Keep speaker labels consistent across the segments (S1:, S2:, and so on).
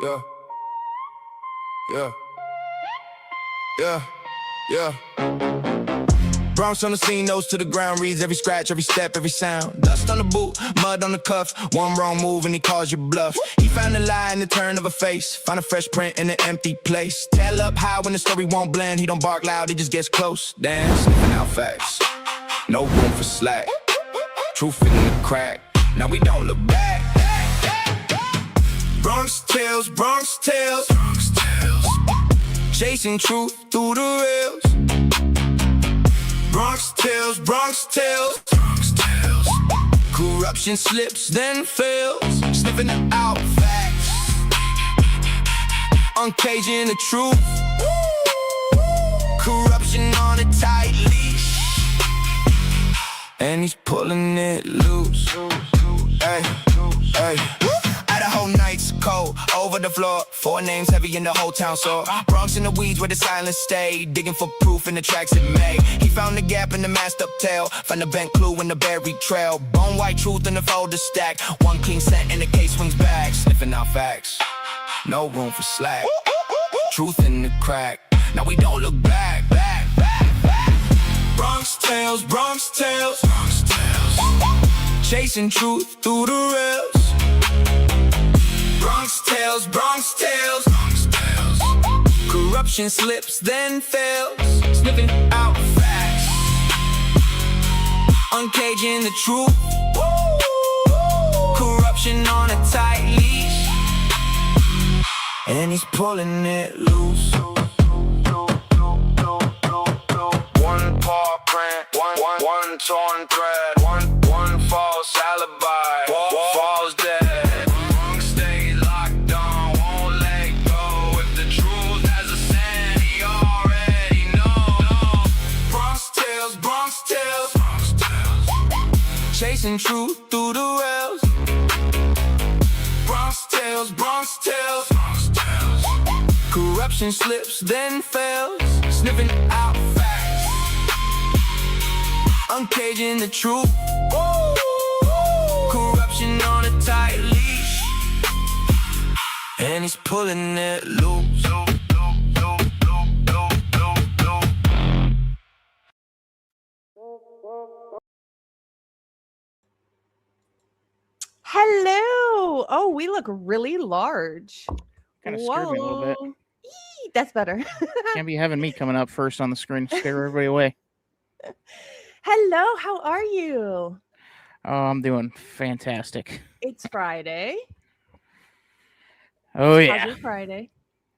S1: Yeah, yeah, yeah, yeah. Bronx on the scene, nose to the ground, reads every scratch, every step, every sound. Dust on the boot, mud on the cuff, one wrong move and he calls you bluff. He found a lie in the turn of a face, found a fresh print in an empty place. Tail up high when the story won't blend, he don't bark loud, he just gets close. Damn, sniffing out facts, no room for slack. Truth in the crack, now we don't look back. BronxTails, BronxTails, BronxTails, chasing truth through the rails. BronxTails, BronxTails, BronxTails, corruption slips then fails, sniffing out facts, uncaging the truth. Corruption on a tight leash, and he's pulling it loose. Hey, hey. Idaho nights cold, over the floor, 4 names heavy in the whole town so Bronx in the weeds where the silence stayed, digging for proof in the tracks it made. He found the gap in the masked up tail, found the bent clue in the buried trail. Bone white truth in the folder stack, one clean set and the case swings back. Sniffing out facts, no room for slack. Truth in the crack, now we don't look back. BronxTails, BronxTails, BronxTails, chasing truth through the rails. BronxTails, BronxTails, BronxTails, corruption slips then fails, sniffing out facts, uncaging the truth. Corruption on a tight leash, and he's pulling it loose. One paw print, one torn thread, one false alibi, falls dead. Chasing truth through the rails. BronxTails, BronxTails, BronxTails, corruption slips then fails, sniffing out facts, uncaging the truth. Corruption on a tight leash, and he's pulling it loose.
S2: Hello. Oh, we look really large.
S3: Kind of scared me a little bit.
S2: Eee, that's better.
S3: Can't be having me coming up first on the screen to scare everybody away.
S2: Hello, how are you?
S3: Oh, I'm doing fantastic.
S2: It's Friday.
S3: Oh,
S2: How's
S3: yeah.
S2: your Friday?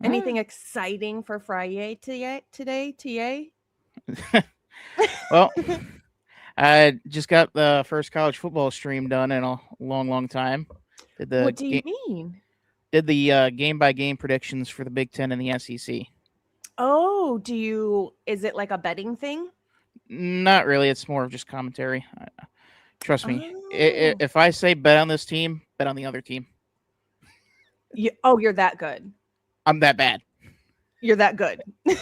S2: Anything exciting for Friday today, TA?
S3: Well, I just got the first college football stream done in a long time.
S2: What do you mean?
S3: Did the game-by-game predictions for the Big Ten and the SEC.
S2: Oh, is it like a betting thing?
S3: Not really. It's more of just commentary. Trust me.
S2: Oh.
S3: If I say bet on this team, bet on the other team.
S2: You're that good.
S3: I'm that bad.
S2: You're that good. You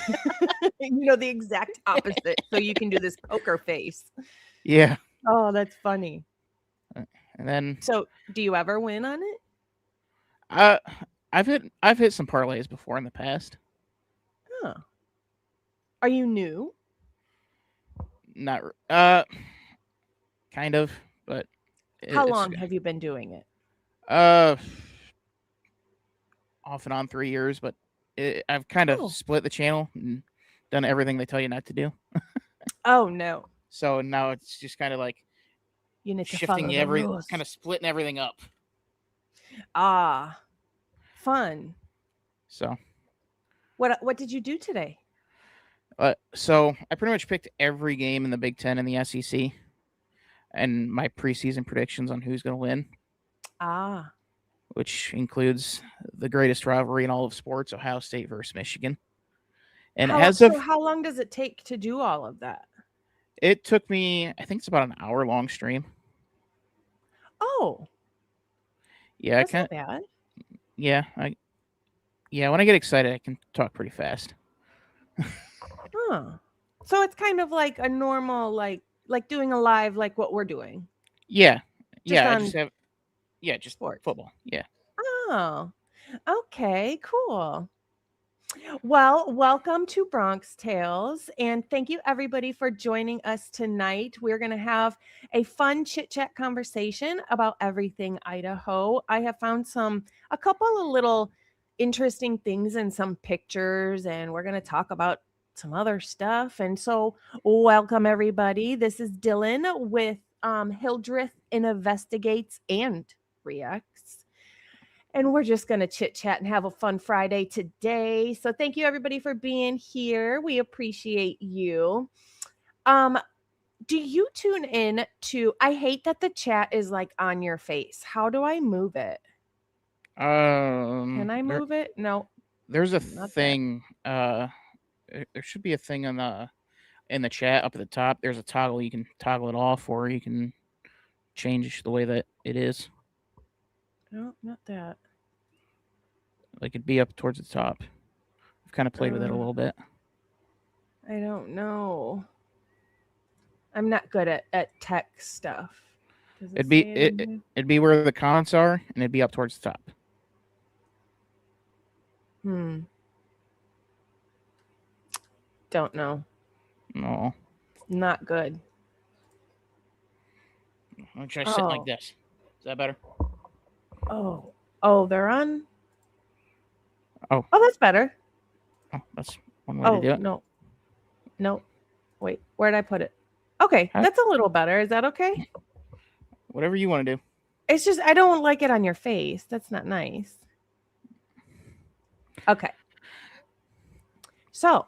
S2: know the exact opposite, so you can do this poker face.
S3: Yeah.
S2: Oh, that's funny.
S3: And then,
S2: so do you ever win on it?
S3: I've hit some parlays before in the past.
S2: Huh. Are you new?
S3: Not kind of, but
S2: how long have you been doing it?
S3: Off and on 3 years, but I've kind of split the channel and done everything they tell you not to do.
S2: Oh no.
S3: So now it's just kind of like
S2: you need to
S3: shifting
S2: follow
S3: kind of splitting everything up.
S2: Ah, fun.
S3: So
S2: what did you do today?
S3: So I pretty much picked every game in the Big Ten and the SEC and my preseason predictions on who's going to win.
S2: Ah.
S3: Which includes the greatest rivalry in all of sports, Ohio State versus Michigan. And
S2: how long does it take to do all of that?
S3: It took me, I think it's about an hour-long stream.
S2: Oh.
S3: Yeah,
S2: that's not bad.
S3: Yeah, when I get excited, I can talk pretty fast.
S2: Huh. So it's kind of like a normal, like doing a live, like what we're doing.
S3: Yeah.
S2: Just
S3: I just have, just
S2: sports.
S3: football. Yeah.
S2: Oh, Okay, cool. Well, welcome to BronxTails, and thank you everybody for joining us tonight. We're going to have a fun chit-chat conversation about everything Idaho. I have found a couple of little interesting things and some pictures, and we're going to talk about some other stuff. And so, welcome everybody. This is Dylan with Hildreth Investigates and Reacts. And we're just going to chit chat and have a fun Friday today. So thank you everybody for being here. We appreciate you. Do you tune in to, I hate that the chat is like on your face. How do I move it? Can I move it? No.
S3: There's a
S2: not that.
S3: thing. There should be a thing in the chat up at the top. There's a toggle. You can toggle it off, or you can change the way that it is.
S2: No, not that.
S3: Like it'd be up towards the top. I've kind of played with it a little bit.
S2: I don't know. I'm not good at tech stuff. Does it say it in here?
S3: It'd be where the comments are, and it'd be up towards the top.
S2: Don't know.
S3: No.
S2: Not good.
S3: I'm gonna try sitting like this. Is that better?
S2: Oh, they're on.
S3: Oh,
S2: that's better.
S3: Oh, that's one way to do it.
S2: No. Wait, where'd I put it? Okay, that's a little better. Is that okay?
S3: Whatever you want to do.
S2: It's just I don't like it on your face. That's not nice. Okay. So,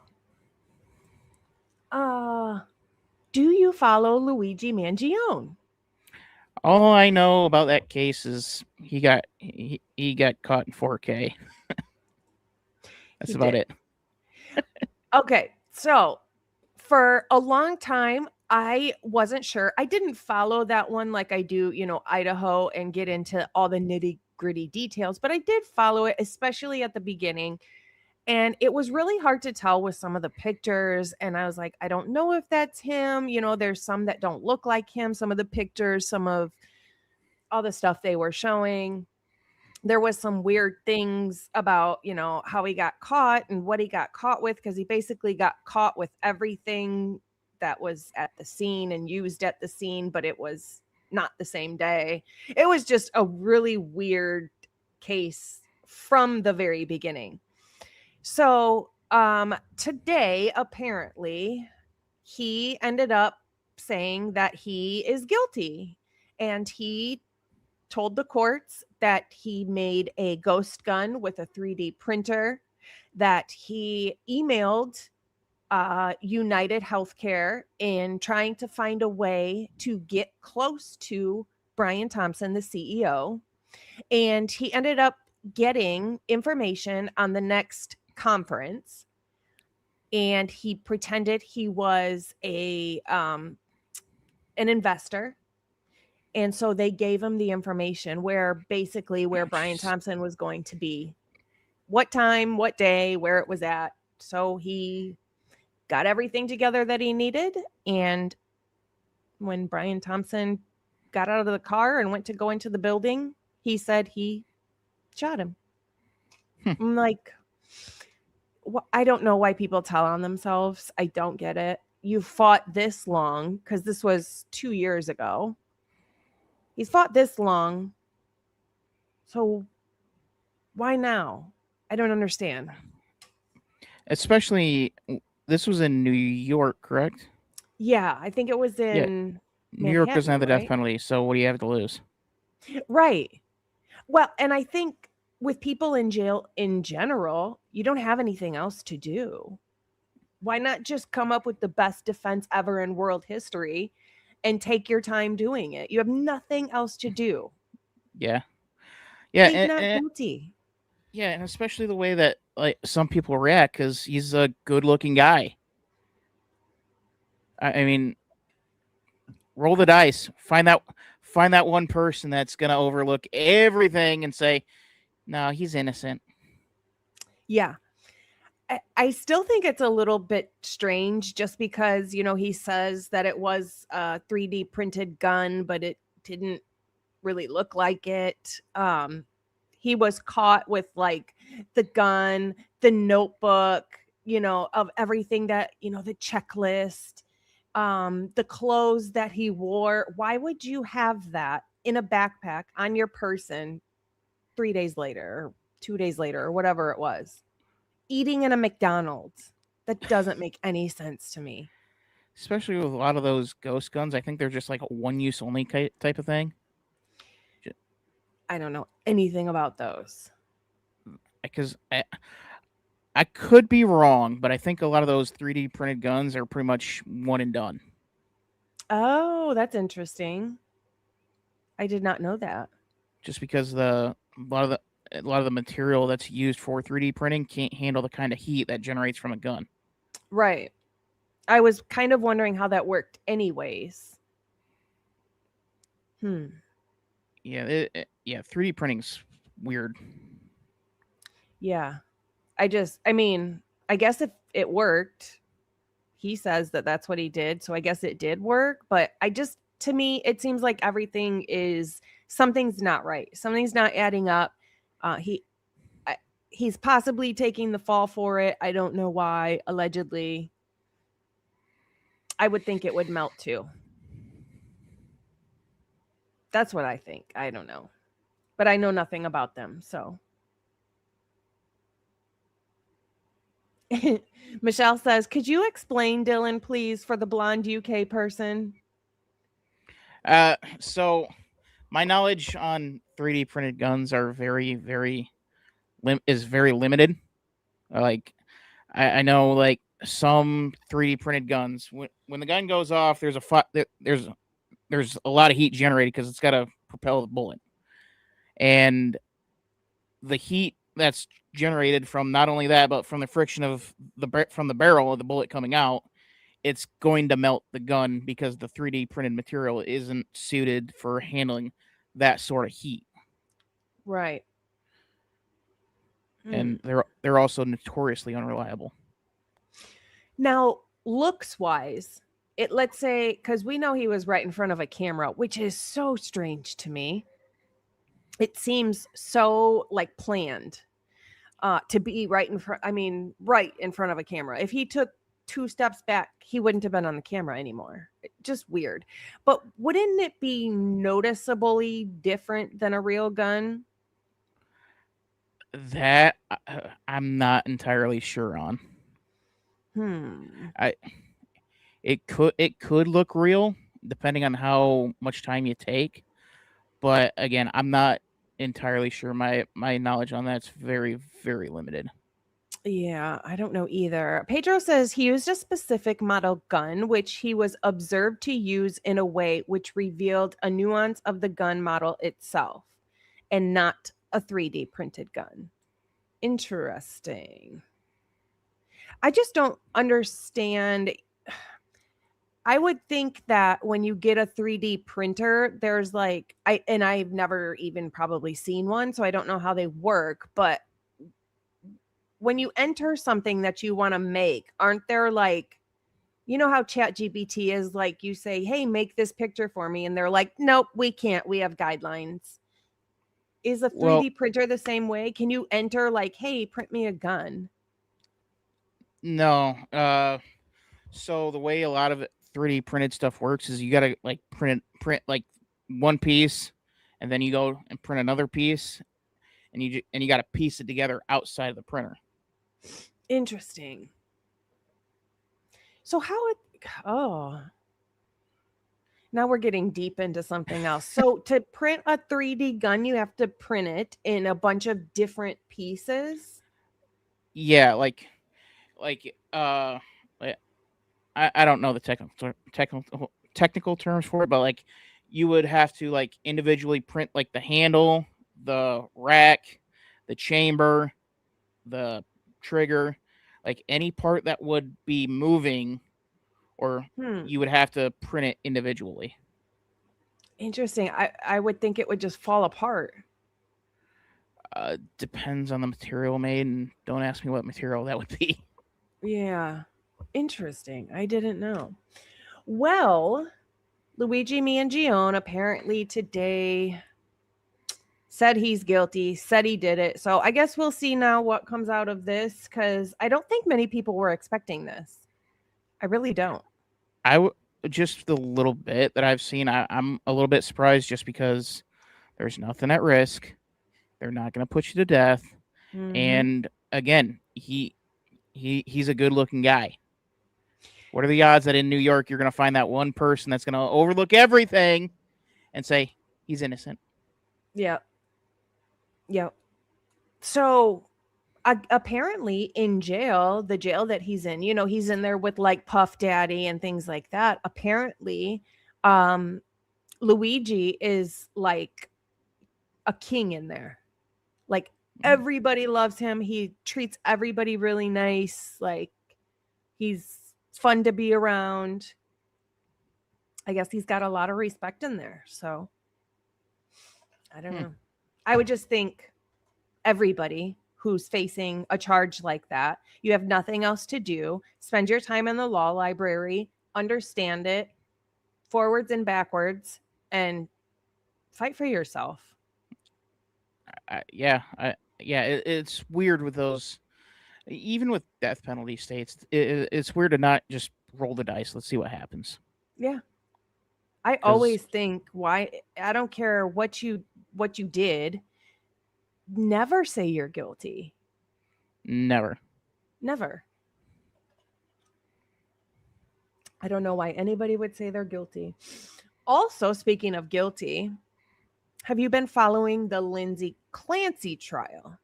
S2: do you follow Luigi Mangione?
S3: All I know about that case is he got caught in 4K. That's about it.
S2: Okay, so for a long time, I wasn't sure. I didn't follow that one like I do, Idaho and get into all the nitty-gritty details, but I did follow it, especially at the beginning. And it was really hard to tell with some of the pictures. And I was like, I don't know if that's him. There's some that don't look like him. Some of the pictures, some of all the stuff they were showing. There was some weird things about, how he got caught and what he got caught with, because he basically got caught with everything that was at the scene and used at the scene, but it was not the same day. It was just a really weird case from the very beginning. So today, apparently, he ended up saying that he is guilty, and he told the courts that he made a ghost gun with a 3D printer, that he emailed United Healthcare in trying to find a way to get close to Brian Thompson, the CEO. And he ended up getting information on the next conference, and he pretended he was an investor. And so they gave him the information where Brian Thompson was going to be, what time, what day, where it was at. So he got everything together that he needed. And when Brian Thompson got out of the car and went to go into the building, he said he shot him. I'm like, I don't know why people tell on themselves. I don't get it. You fought this long, because this was 2 years ago. He's fought this long. So why now? I don't understand.
S3: Especially, this was in New York, correct?
S2: Yeah, I think it was in
S3: New York doesn't have the death penalty, so what do you have to lose?
S2: Right. Well, and I think with people in jail in general, you don't have anything else to do. Why not just come up with the best defense ever in world history and take your time doing it? You have nothing else to do.
S3: Yeah.
S2: He's not guilty.
S3: Yeah, and especially the way that some people react, because he's a good-looking guy. I mean, roll the dice. Find that one person that's gonna overlook everything and say, "No, he's innocent."
S2: Yeah. I still think it's a little bit strange, just because, he says that it was a 3D printed gun, but it didn't really look like it. He was caught with like the gun, the notebook, of everything that, the checklist, the clothes that he wore. Why would you have that in a backpack on your person 3 days later or 2 days later or whatever it was? Eating in a McDonald's. That doesn't make any sense to me.
S3: Especially with a lot of those ghost guns, I think they're just like a one-use only type of thing.
S2: I don't know anything about those.
S3: Because I could be wrong, but I think a lot of those 3D printed guns are pretty much one and done.
S2: Oh, that's interesting. I did not know that.
S3: Just because a lot of the material that's used for 3D printing can't handle the kind of heat that generates from a gun.
S2: Right. I was kind of wondering how that worked anyways.
S3: Yeah, 3D printing's weird.
S2: Yeah. I guess if it worked, he says that that's what he did, so I guess it did work, but to me, it seems like something's not right. Something's not adding up. He's possibly taking the fall for it. I don't know why, allegedly. I would think it would melt too. That's what I think. I don't know. But I know nothing about them, so. Michelle says, could you explain, Dylan, please, for the blonde UK person?
S3: So my knowledge on 3D printed guns are very, very very limited. Like I know like some 3D printed guns, when the gun goes off, there's a lot of heat generated because it's got to propel the bullet, and the heat that's generated from not only that but from the friction of from the barrel of the bullet coming out, it's going to melt the gun because the 3D printed material isn't suited for handling that sort of heat.
S2: Right.
S3: And they're also notoriously unreliable.
S2: Now, looks wise, let's say, because we know he was right in front of a camera, which is so strange to me. It seems so like planned to be right in front. I mean, right in front of a camera. If he took 2 steps back, he wouldn't have been on the camera anymore. Just weird. But wouldn't it be noticeably different than a real gun?
S3: That I'm not entirely sure on. It could look real depending on how much time you take, but again, I'm not entirely sure. My knowledge on that's very, very limited.
S2: Yeah, I don't know either. Pedro says he used a specific model gun, which he was observed to use in a way which revealed a nuance of the gun model itself and not a 3D printed gun. Interesting. I just don't understand. I would think that when you get a 3D printer, there's like, I've never even probably seen one, so I don't know how they work, but when you enter something that you want to make, aren't there like, how ChatGPT is like, you say, hey, make this picture for me. And they're like, nope, we can't. We have guidelines. Is a 3D printer the same way? Can you enter like, hey, print me a gun?
S3: No. So the way a lot of 3D printed stuff works is you got to like print like one piece, and then you go and print another piece, and you got to piece it together outside of the printer.
S2: Interesting. So now we're getting deep into something else. So to print a 3D gun, you have to print it in a bunch of different pieces.
S3: Yeah, I don't know the technical terms for it, but like you would have to like individually print like the handle, the rack, the chamber, the trigger, like any part that would be moving, or you would have to print it individually.
S2: Interesting. I would think it would just fall apart.
S3: Depends on the material made, and don't ask me what material that would be.
S2: Yeah. Interesting. I didn't know. Well, Luigi, me, and Gion apparently today said he's guilty, said he did it. So I guess we'll see now what comes out of this, because I don't think many people were expecting this. I really don't.
S3: Just the little bit that I've seen, I'm a little bit surprised just because there's nothing at risk. They're not going to put you to death.
S2: Mhm.
S3: And again, he's a good looking guy. What are the odds that in New York you're going to find that one person that's going to overlook everything and say he's innocent?
S2: Yeah. Yep. So apparently in jail, the jail that he's in, he's in there with like Puff Daddy and things like that. Apparently, Luigi is like a king in there. Like everybody loves him. He treats everybody really nice. Like he's fun to be around. I guess he's got a lot of respect in there. So I don't know. I would just think everybody who's facing a charge like that, you have nothing else to do. Spend your time in the law library, understand it forwards and backwards, and fight for yourself.
S3: It's weird with those, even with death penalty states. It's weird to not just roll the dice. Let's see what happens.
S2: Yeah. I always think, why, I don't care what you did, never say you're guilty.
S3: Never.
S2: I don't know why anybody would say they're guilty. Also, speaking of guilty, have you been following the Lindsay Clancy trial?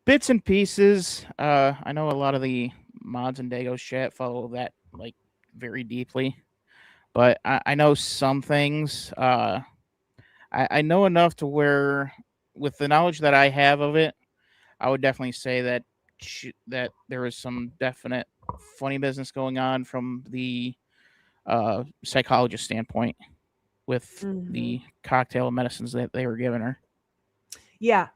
S3: Bits and pieces. I know a lot of the mods and Dagos chat follow that like very deeply, but I know some things. I know enough to where, with the knowledge that I have of it, I would definitely say that that there is some definite funny business going on from the psychologist standpoint with the cocktail of medicines that they were giving her.
S2: Yeah,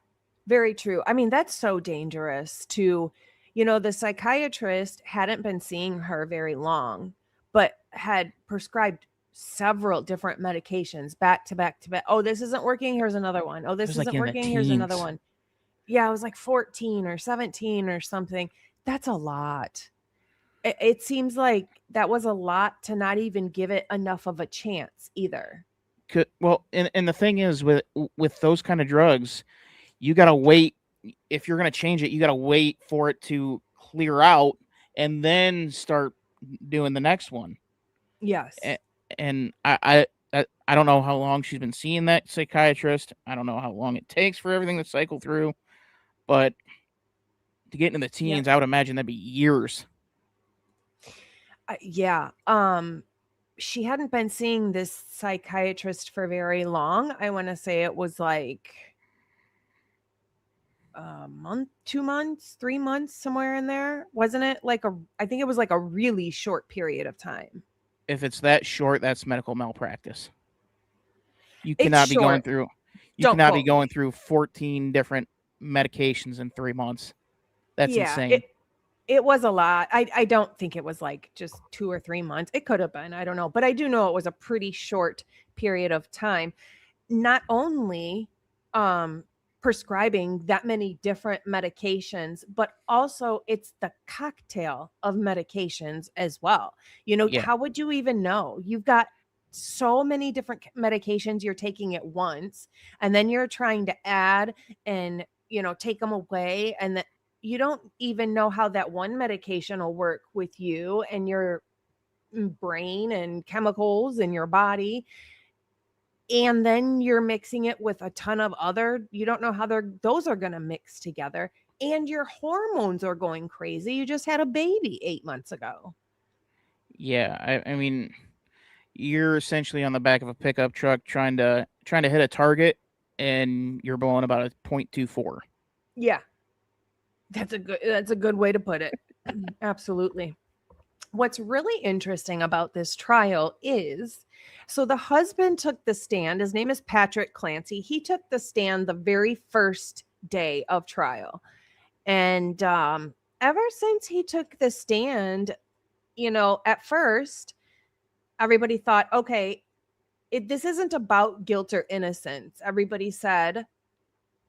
S2: very true. I mean, that's so dangerous to, the psychiatrist hadn't been seeing her very long, but had prescribed several different medications back to back to back. Oh, this isn't working. Here's another one. Oh, this isn't working. Here's another one. Yeah, I was like 14 or 17 or something. That's a lot. It seems like that was a lot to not even give it enough of a chance either.
S3: Well, and the thing is, with those kind of drugs, you got to wait. If you're going to change it, you got to wait for it to clear out and then start doing the next one.
S2: Yes.
S3: And I don't know how long she's been seeing that psychiatrist. I don't know how long it takes for everything to cycle through, but to get into the teens, I would imagine that'd be years.
S2: Yeah. She hadn't been seeing this psychiatrist for very long. I want to say it was like a month, 2 months, 3 months, somewhere in there. Wasn't it like I think it was like a really short period of time.
S3: If it's that short, that's medical malpractice. You cannot be going through. You cannot be going through 14 different medications in 3 months. That's insane.
S2: It was a lot. I don't think it was like just 2 or 3 months. It could have been. I don't know. But I do know it was a pretty short period of time. Not only prescribing that many different medications, but also it's the cocktail of medications as well. How would you even know? You've got so many different medications you're taking at once, and then you're trying to add and take them away, and that you don't even know how that one medication will work with you and your brain and chemicals in your body. And then you're mixing it with a ton of other, you don't know how those are going to mix together. And your hormones are going crazy. You just had a baby 8 months ago.
S3: Yeah, I mean, you're essentially on the back of a pickup truck trying to hit a target, and you're blowing about a 0.24.
S2: Yeah. That's a good way to put it. Absolutely. What's really interesting about this trial is, so the husband took the stand. His name is Patrick Clancy. He took the stand the very first day of trial. And ever since he took the stand, at first, everybody thought, okay, this isn't about guilt or innocence. Everybody said,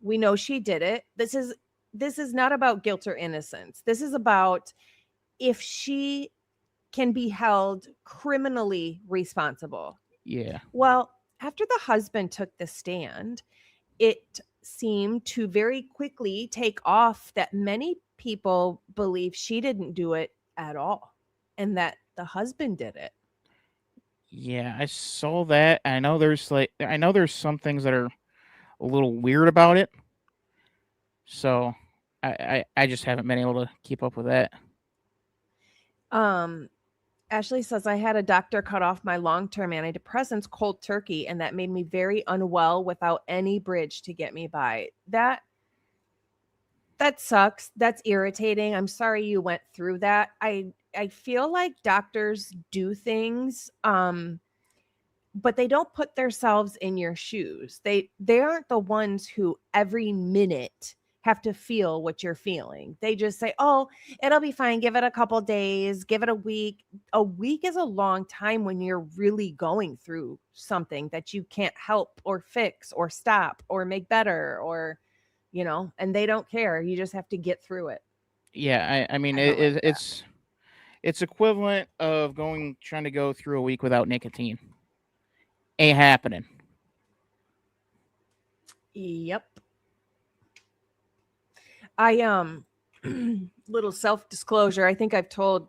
S2: we know she did it. This is not about guilt or innocence. This is about if she can be held criminally responsible.
S3: Yeah.
S2: Well, after the husband took the stand, it seemed to very quickly take off that many people believe she didn't do it at all and that the husband did it.
S3: Yeah, I saw that. I know there's some things that are a little weird about it. So I just haven't been able to keep up with that.
S2: Ashley says, I had a doctor cut off my long-term antidepressants cold turkey, and that made me very unwell without any bridge to get me by. That sucks. That's irritating. I'm sorry you went through that. I feel like doctors do things, but they don't put themselves in your shoes. They aren't the ones who every minute have to feel what you're feeling. They just say, oh, it'll be fine. Give it a couple days, give it a week. A week is a long time when you're really going through something that you can't help or fix or stop or make better or, and they don't care. You just have to get through it.
S3: Yeah, I mean,
S2: I don't like that.
S3: it's equivalent of trying to go through a week without nicotine. Ain't happening.
S2: Yep. I little self-disclosure. I think I've told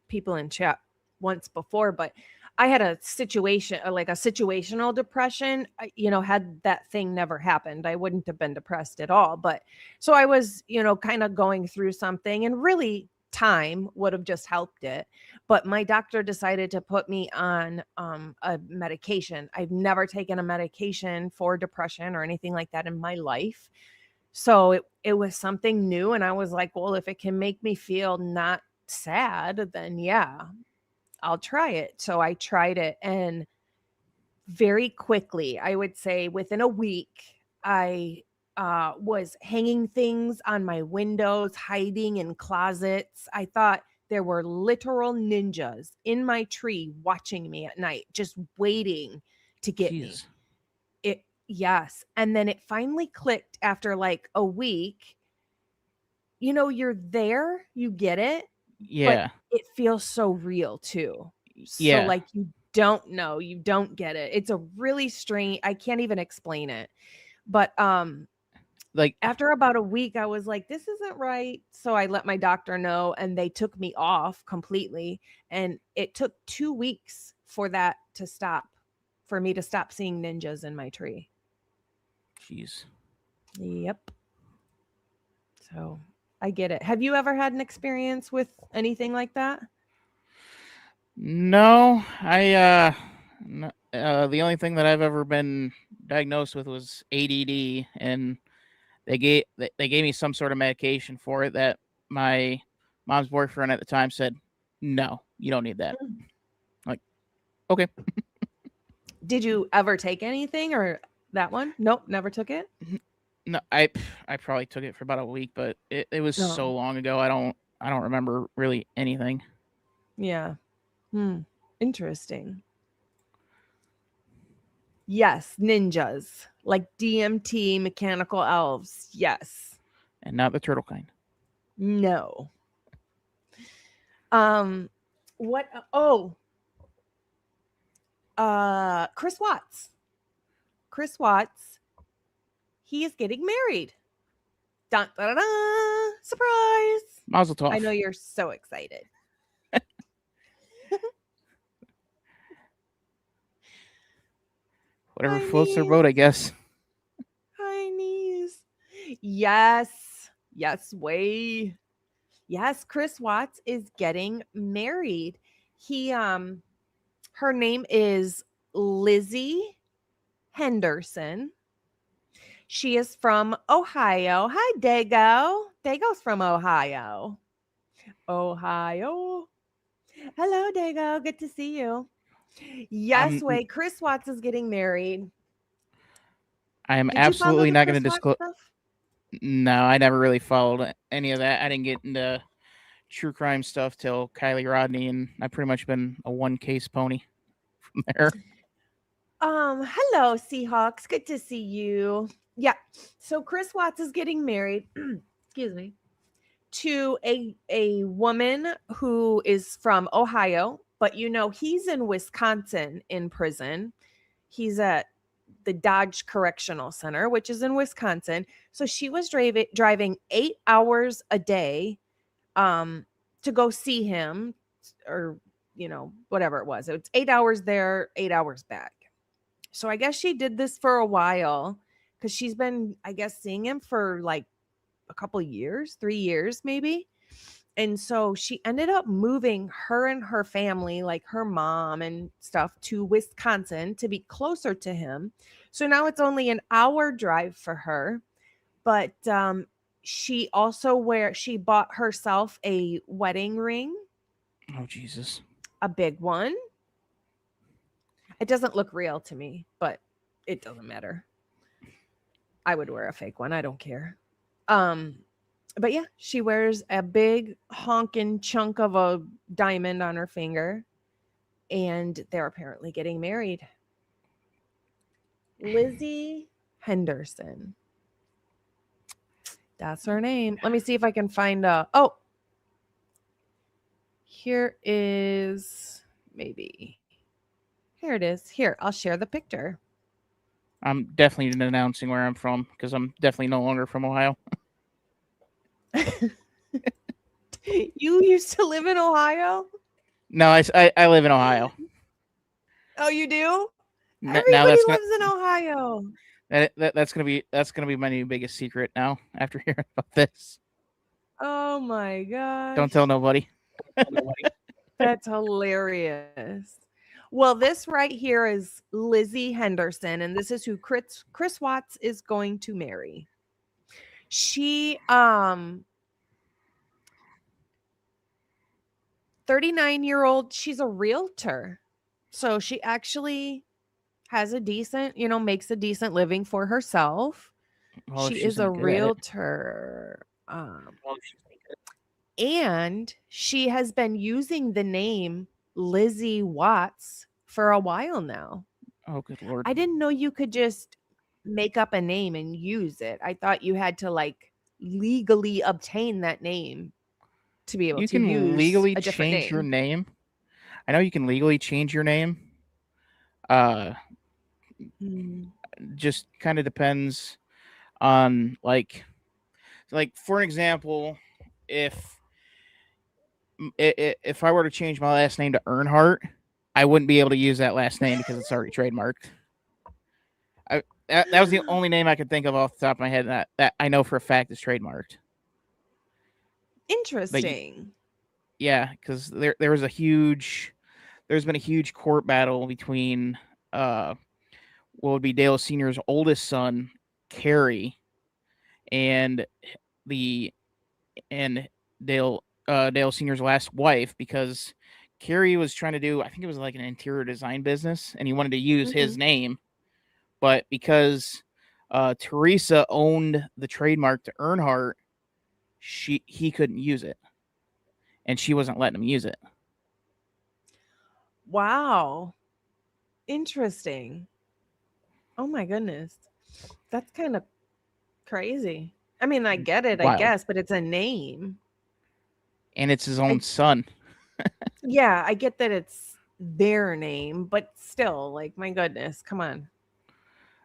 S2: people in chat once before, but I had a situation, like a situational depression. Had that thing never happened, I wouldn't have been depressed at all. But so I was, kind of going through something, and really time would have just helped it. But my doctor decided to put me on a medication. I've never taken a medication for depression or anything like that in my life. So it was something new. And I was like, well, if it can make me feel not sad, then yeah, I'll try it. So I tried it, and very quickly, I would say within a week, I was hanging things on my windows, hiding in closets. I thought there were literal ninjas in my tree watching me at night, just waiting to get me. Yes. And then it finally clicked after like a week. You're there, you get it.
S3: Yeah.
S2: But it feels so real too.
S3: Yeah.
S2: So like you don't know, you don't get it. It's a really strange, I can't even explain it. But
S3: like
S2: after about a week, I was like, this isn't right. So I let my doctor know, and they took me off completely. And it took 2 weeks for that to stop, for me to stop seeing ninjas in my tree.
S3: Jeez.
S2: Yep. So I get it. Have you ever had an experience with anything like that?
S3: No, the only thing that I've ever been diagnosed with was ADD, and they gave me some sort of medication for it that my mom's boyfriend at the time said, no, you don't need that. Like, okay.
S2: Did you ever take anything, or that one? Nope, never took it.
S3: No, I probably took it for about a week, but it was so long ago. I don't remember really anything.
S2: Yeah. Interesting. Yes, ninjas, like DMT, mechanical elves. Yes.
S3: And not the turtle kind.
S2: No. What? Oh. Chris Watts. Chris Watts. He is getting married. Dun, dun, dun, dun. Surprise.
S3: Mazel tov.
S2: I know you're so excited.
S3: Whatever floats their boat, I guess.
S2: Hi, niece. Yes. Yes, way. Yes, Chris Watts is getting married. Her name is Lizzie Henderson. She is from Ohio. Hi, Dago. Dago's from Ohio. Ohio. Hello, Dago. Good to see you. Yes, way. Chris Watts is getting married.
S3: I am absolutely not going to disclose. No, I never really followed any of that. I didn't get into true crime stuff till Kylie Rodney, and I've pretty much been a one case pony from there.
S2: Hello, Seahawks. Good to see you. Yeah. So Chris Watts is getting married. Excuse me. To a woman who is from Ohio, but he's in Wisconsin in prison. He's at the Dodge Correctional Center, which is in Wisconsin. So she was driving 8 hours a day to go see him, or whatever it was. It's 8 hours there, 8 hours back. So I guess she did this for a while because she's been, I guess, seeing him for like a couple years, 3 years maybe. And so she ended up moving her and her family, like her mom and stuff, to Wisconsin to be closer to him. So now it's only an hour drive for her. But she bought herself a wedding ring.
S3: Oh, Jesus.
S2: A big one. It doesn't look real to me, but it doesn't matter. I would wear a fake one. I don't care. But yeah, she wears a big honking chunk of a diamond on her finger, and they're apparently getting married. Lizzie Henderson. That's her name. Let me see if I can find here is maybe. Here it is. Here, I'll share the picture.
S3: I'm definitely announcing where I'm from because I'm definitely no longer from Ohio.
S2: You used to live in Ohio?
S3: No, I live in Ohio.
S2: Oh, you do?
S3: Everybody
S2: lives in Ohio.
S3: That's gonna be my new biggest secret now after hearing about this.
S2: Oh my gosh.
S3: Don't tell nobody.
S2: That's hilarious. Well, this right here is Lizzie Henderson, and this is who Chris Watts is going to marry. She 39-year-old, she's a realtor. So she actually has a decent, makes a decent living for herself.
S3: Well,
S2: she is a realtor. And she has been using the name Lizzie Watts for a while now.
S3: Oh, good Lord.
S2: I didn't know you could just make up a name and use it. I thought you had to like legally obtain that name to be able to use
S3: You can legally
S2: a different
S3: change your
S2: name.
S3: name. I know you can legally change your name. Just kind of depends on like for an example, if I were to change my last name to Earnhardt, I wouldn't be able to use that last name because it's already trademarked. That was the only name I could think of off the top of my head that I know for a fact is trademarked.
S2: Interesting.
S3: Yeah, because there's been a huge court battle between what would be Dale Sr.'s oldest son, Kerry, and Dale Sr.'s last wife, because Kerry was trying to do, I think it was like an interior design business, and he wanted to use his name, but because Teresa owned the trademark to Earnhardt, he couldn't use it, and she wasn't letting him use it.
S2: Wow. Interesting. Oh my goodness. That's kind of crazy. I mean, I get it,
S3: Wild.
S2: I guess, but it's a name.
S3: And it's his own son.
S2: Yeah, I get that it's their name, but still, like, my goodness, come on.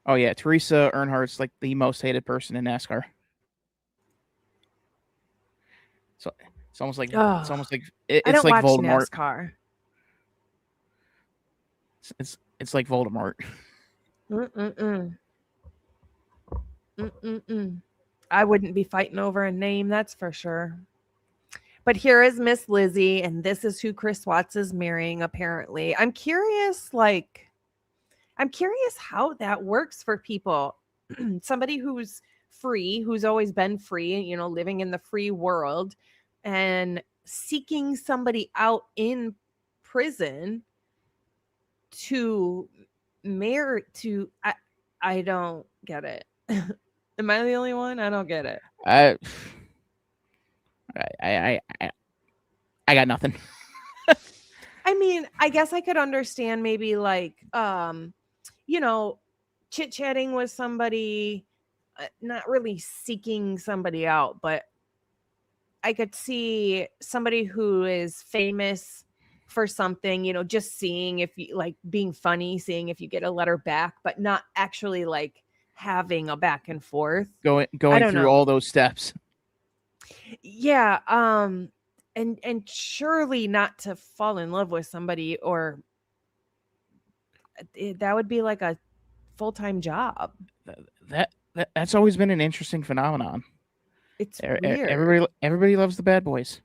S3: Oh yeah, Teresa Earnhardt's like the most hated person in NASCAR. So it's almost like
S2: I don't
S3: like
S2: watch
S3: Voldemort.
S2: NASCAR.
S3: It's like Voldemort.
S2: I wouldn't be fighting over a name, that's for sure. But here is Miss Lizzie, and this is who Chris Watts is marrying, apparently. I'm curious how that works for people. Somebody who's free, who's always been free, living in the free world, and seeking somebody out in prison to marry to. I don't get it. Am I the only one? I don't get it.
S3: I got nothing.
S2: I mean, I guess I could understand maybe like chit-chatting with somebody, not really seeking somebody out, but I could see somebody who is famous for something, just seeing if you like being funny, seeing if you get a letter back, but not actually like having a back and forth. I
S3: Going
S2: don't
S3: through
S2: know.
S3: all those steps.
S2: Yeah, and surely not to fall in love with somebody, or that would be like a full-time job.
S3: That's always been an interesting phenomenon.
S2: It's weird.
S3: Everybody loves the bad boys.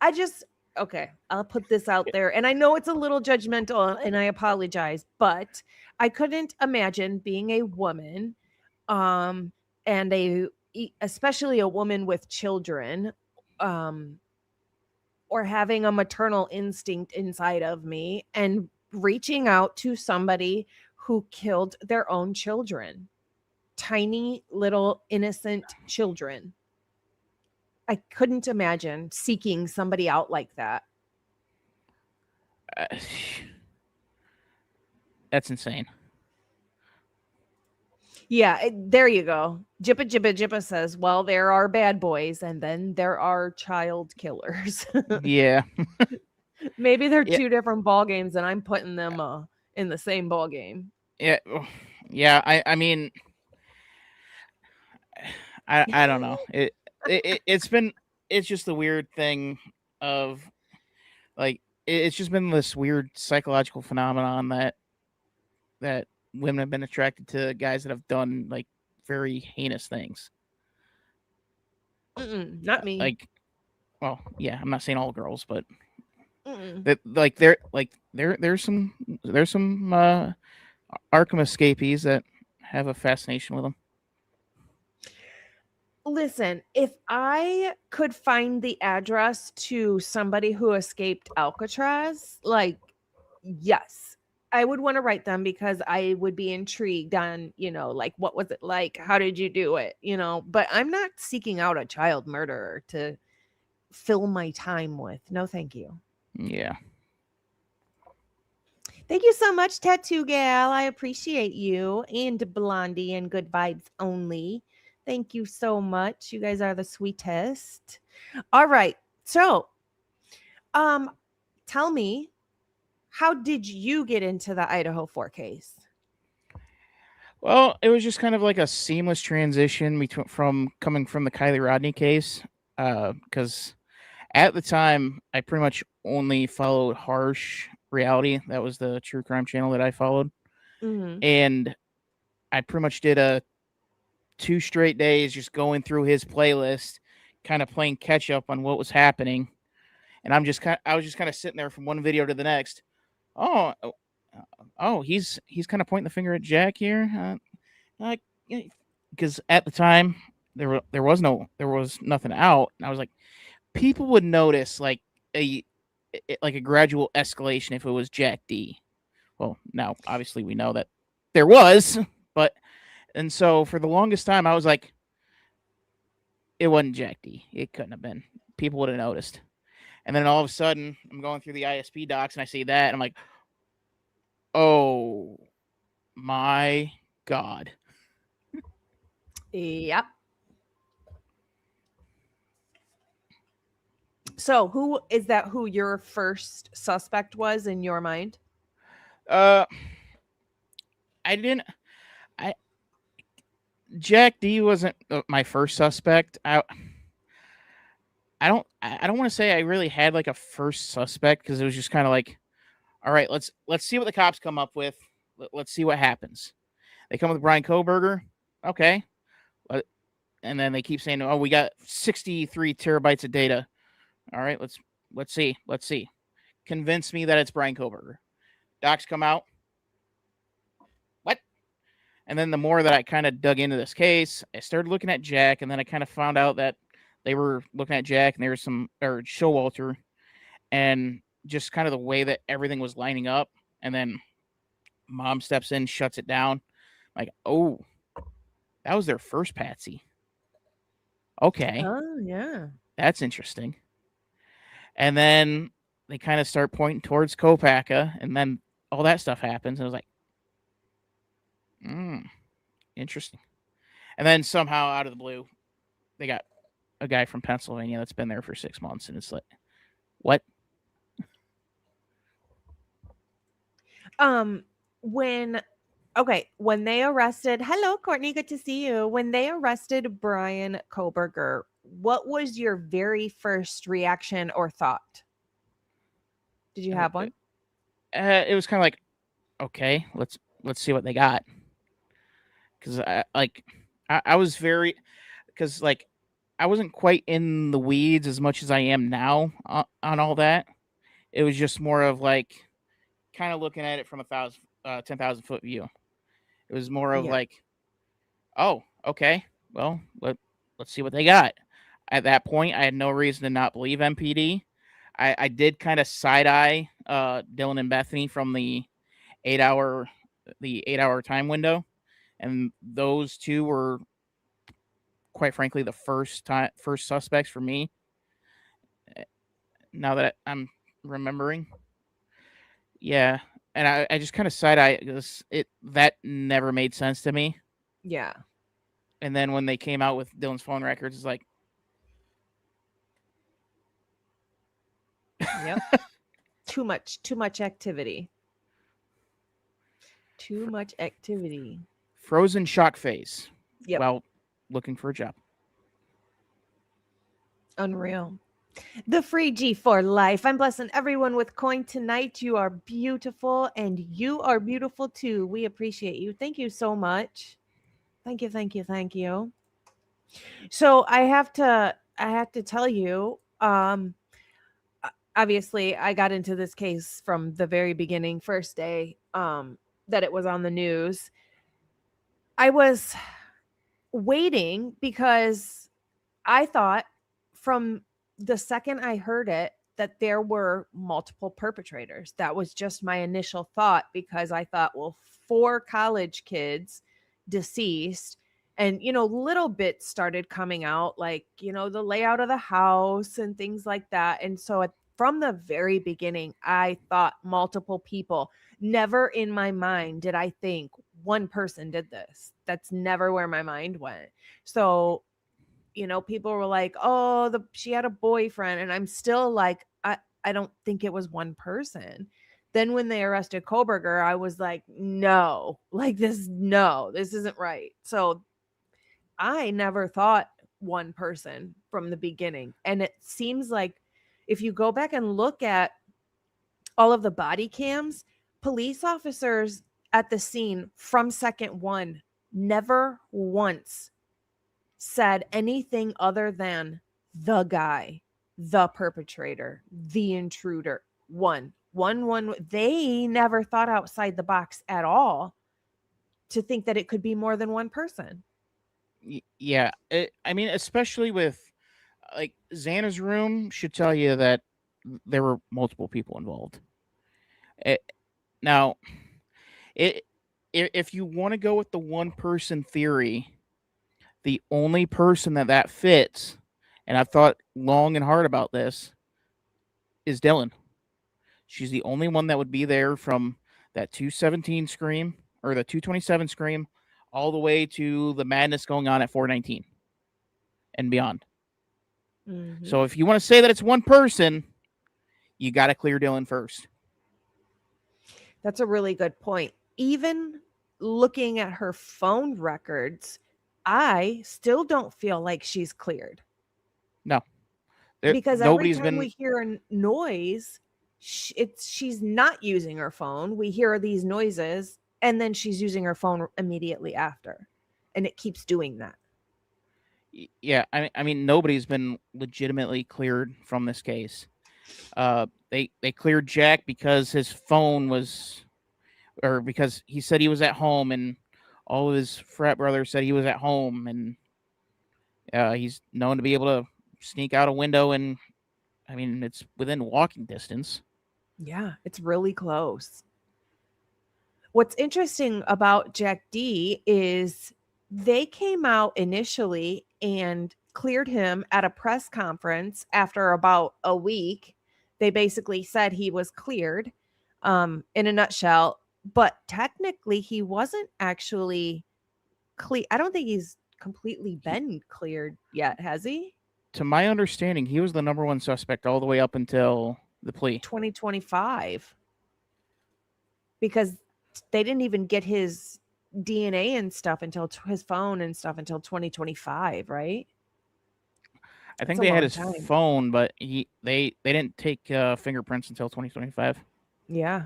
S2: I just okay, I'll put this out there, and I know it's a little judgmental, and I apologize, but I couldn't imagine being a woman, and especially a woman with children, um, or having a maternal instinct inside of me and reaching out to somebody who killed their own children, tiny little innocent children. I couldn't imagine seeking somebody out like that.
S3: That's insane.
S2: Yeah, there you go. Jippa Jippa Jippa says, well, there are bad boys and then there are child killers.
S3: Yeah.
S2: Maybe they're two different ball games and I'm putting them in the same ball game.
S3: Yeah. Yeah. I mean, I don't know. It's just the weird thing of like, it's just been this weird psychological phenomenon that women have been attracted to guys that have done like very heinous things.
S2: Not me.
S3: Like, well, yeah, I'm not saying all girls, but
S2: Mm-mm.
S3: there's some Arkham escapees that have a fascination with them.
S2: Listen, if I could find the address to somebody who escaped Alcatraz, like, yes, I would want to write them because I would be intrigued on, like, what was it like? How did you do it? But I'm not seeking out a child murderer to fill my time with. No, thank you.
S3: Yeah.
S2: Thank you so much, Tattoo Gal. I appreciate you, and Blondie and Good Vibes Only. Thank you so much. You guys are the sweetest. All right. So, tell me, how did you get into the IDAHO4 case?
S3: Well, it was just kind of like a seamless transition from coming from the Kylie Rodney case, because at the time I pretty much only followed Harsh Reality. That was the true crime channel that I followed, and I pretty much did 2 straight days just going through his playlist, kind of playing catch up on what was happening. And I was just kind of sitting there from one video to the next. Oh, he's kind of pointing the finger at Jack here, because at the time there was nothing out, and I was like, people would notice like a gradual escalation if it was Jack D. Well, now obviously we know that there was, but. And so for the longest time, I was like, it wasn't Jack D. It couldn't have been. People would have noticed. And then all of a sudden, I'm going through the ISP docs and I see that. And I'm like, oh my God.
S2: Yep. So who your first suspect was in your mind?
S3: Jack D wasn't my first suspect. I don't want to say I really had like a first suspect, because it was just kind of like, all right, let's see what the cops come up with. Let's see what happens. They come with Brian Kohberger. Okay. And then they keep saying, oh, we got 63 terabytes of data. All right, let's see. Convince me that it's Brian Kohberger. Docs come out. What? And then the more that I kind of dug into this case, I started looking at Jack, and then I kind of found out that they were looking at Jack, and there was Showalter, and just kind of the way that everything was lining up. And then Mom steps in, shuts it down. Like, oh, that was their first patsy. Okay.
S2: Oh, yeah.
S3: That's interesting. And then they kind of start pointing towards Kopaka, and then all that stuff happens. And I was like, interesting. And then somehow out of the blue, they got a guy from Pennsylvania that's been there for 6 months, and it's like, what?
S2: When they arrested, hello, Courtney, good to see you. When they arrested Brian Koberger, what was your very first reaction or thought? Did you have one?
S3: It was kind of like, okay, let's see what they got. Because I was very, because like I wasn't quite in the weeds as much as I am now on all that. It was just more of like kind of looking at it from 10,000 foot view. It was more of like, oh, okay, well, let's see what they got. At that point, I had no reason to not believe MPD. I did kind of side eye Dylan and Bethany from the 8-hour time window, and those two were, quite frankly, the first suspects for me. Now that I'm remembering, yeah, and I just kind of side eye because that never made sense to me.
S2: Yeah.
S3: And then when they came out with Dylan's phone records, it's like,
S2: yep, too much activity. Too much activity.
S3: Frozen shock face.
S2: Yep.
S3: While looking for a job.
S2: Unreal. The free G for life. I'm blessing everyone with coin tonight. You are beautiful, and you are beautiful too. We appreciate you. Thank you so much. Thank you, thank you, thank you. So I have to tell you, obviously I got into this case from the very beginning, first day that it was on the news. I was waiting because I thought from the second I heard it that there were multiple perpetrators. That was just my initial thought, because I thought, well, 4 college kids deceased, and little bits started coming out, like the layout of the house and things like that. And so from the very beginning, I thought multiple people. Never in my mind did I think one person did this. That's never where my mind went. So people were like, oh, she had a boyfriend. And I'm still like, I don't think it was one person. Then when they arrested Koberger, I was like, no, this isn't right. So I never thought one person from the beginning. And it seems like if you go back and look at all of the body cams, police officers at the scene from second one never once said anything other than the guy, the perpetrator, the intruder. One. They never thought outside the box at all to think that it could be more than one person.
S3: Yeah. I mean, especially with like Xana's room should tell you that there were multiple people involved. Now, if you want to go with the one person theory, the only person that fits, and I've thought long and hard about this, is Dylan. She's the only one that would be there from that 217 scream or the 227 scream all the way to the madness going on at 419 and beyond. Mm-hmm. So if you want to say that it's one person, you got to clear Dylan first.
S2: That's a really good point. Even looking at her phone records, I still don't feel like she's cleared.
S3: No.
S2: Because every time we hear a noise, she's not using her phone. We hear these noises, and then she's using her phone immediately after. And it keeps doing that.
S3: Yeah, I mean, nobody's been legitimately cleared from this case. They cleared Jack because his phone was, or because he said he was at home, and all of his frat brothers said he was at home, and he's known to be able to sneak out a window, and I mean, it's within walking distance.
S2: Yeah, it's really close. What's interesting about Jack D is they came out initially and cleared him at a press conference after about a week. They basically said he was cleared. in a nutshell. But technically, he wasn't actually clear. I don't think he's completely been cleared yet, has he?
S3: To my understanding, he was the number one suspect all the way up until the plea.
S2: 2025. Because they didn't even get his DNA and stuff until his phone and stuff until 2025, right?
S3: I think
S2: a
S3: they had
S2: long
S3: his
S2: time.
S3: phone, but they didn't take fingerprints until 2025.
S2: Yeah.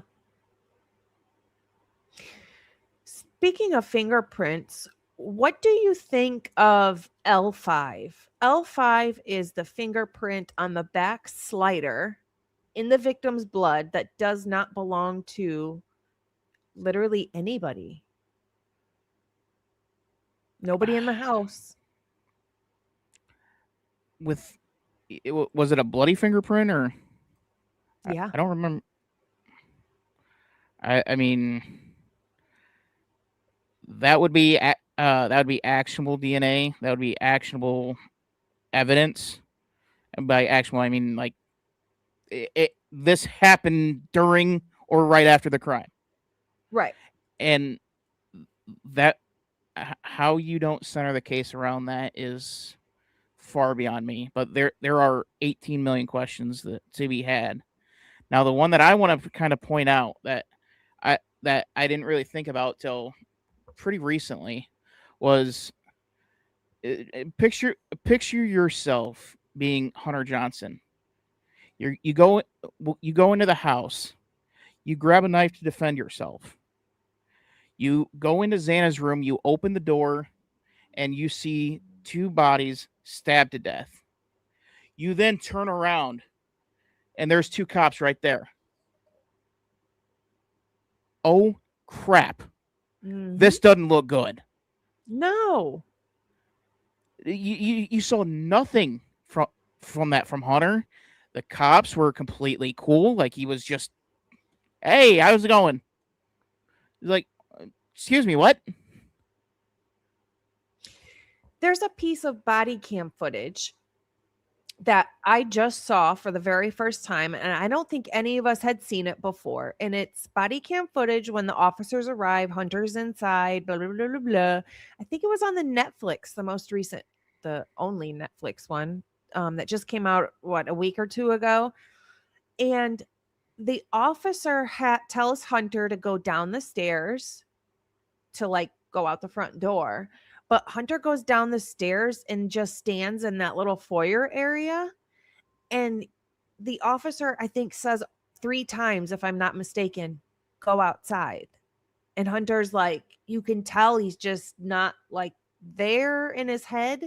S2: Speaking of fingerprints, what do you think of L5? L5 is the fingerprint on the back slider in the victim's blood that does not belong to literally anybody. Nobody in the house.
S3: Was it a bloody fingerprint or?
S2: Yeah.
S3: I don't remember. I mean, that would be actionable DNA. That would be actionable evidence. And by actionable, I mean like this happened during or right after the crime,
S2: Right.
S3: and that how you don't center the case around that is far beyond me. But there are 18 million questions to be had. Now, the one that I want to kind of point out that I didn't really think about till pretty recently was picture yourself being Hunter Johnson. You go into the house, you grab a knife to defend yourself. You go into Xana's room, you open the door, and you see two bodies stabbed to death. You then turn around, and there's two cops right there. Oh crap! This doesn't look good.
S2: No.
S3: You saw nothing from Hunter. The cops were completely cool. Like he was just, hey, how's it going? Like, excuse me, what?
S2: There's a piece of body cam footage that I just saw for the very first time, and I don't think any of us had seen it before. And it's body cam footage when the officers arrive, Hunter's inside, blah, blah, blah, blah, blah. I think it was on the Netflix, the most recent, the only Netflix one that just came out, a week or two ago. And the officer tells Hunter to go down the stairs to like go out the front door. But Hunter goes down the stairs and just stands in that little foyer area. And the officer, I think, says 3 times, if I'm not mistaken, go outside. And Hunter's like, you can tell he's just not like there in his head.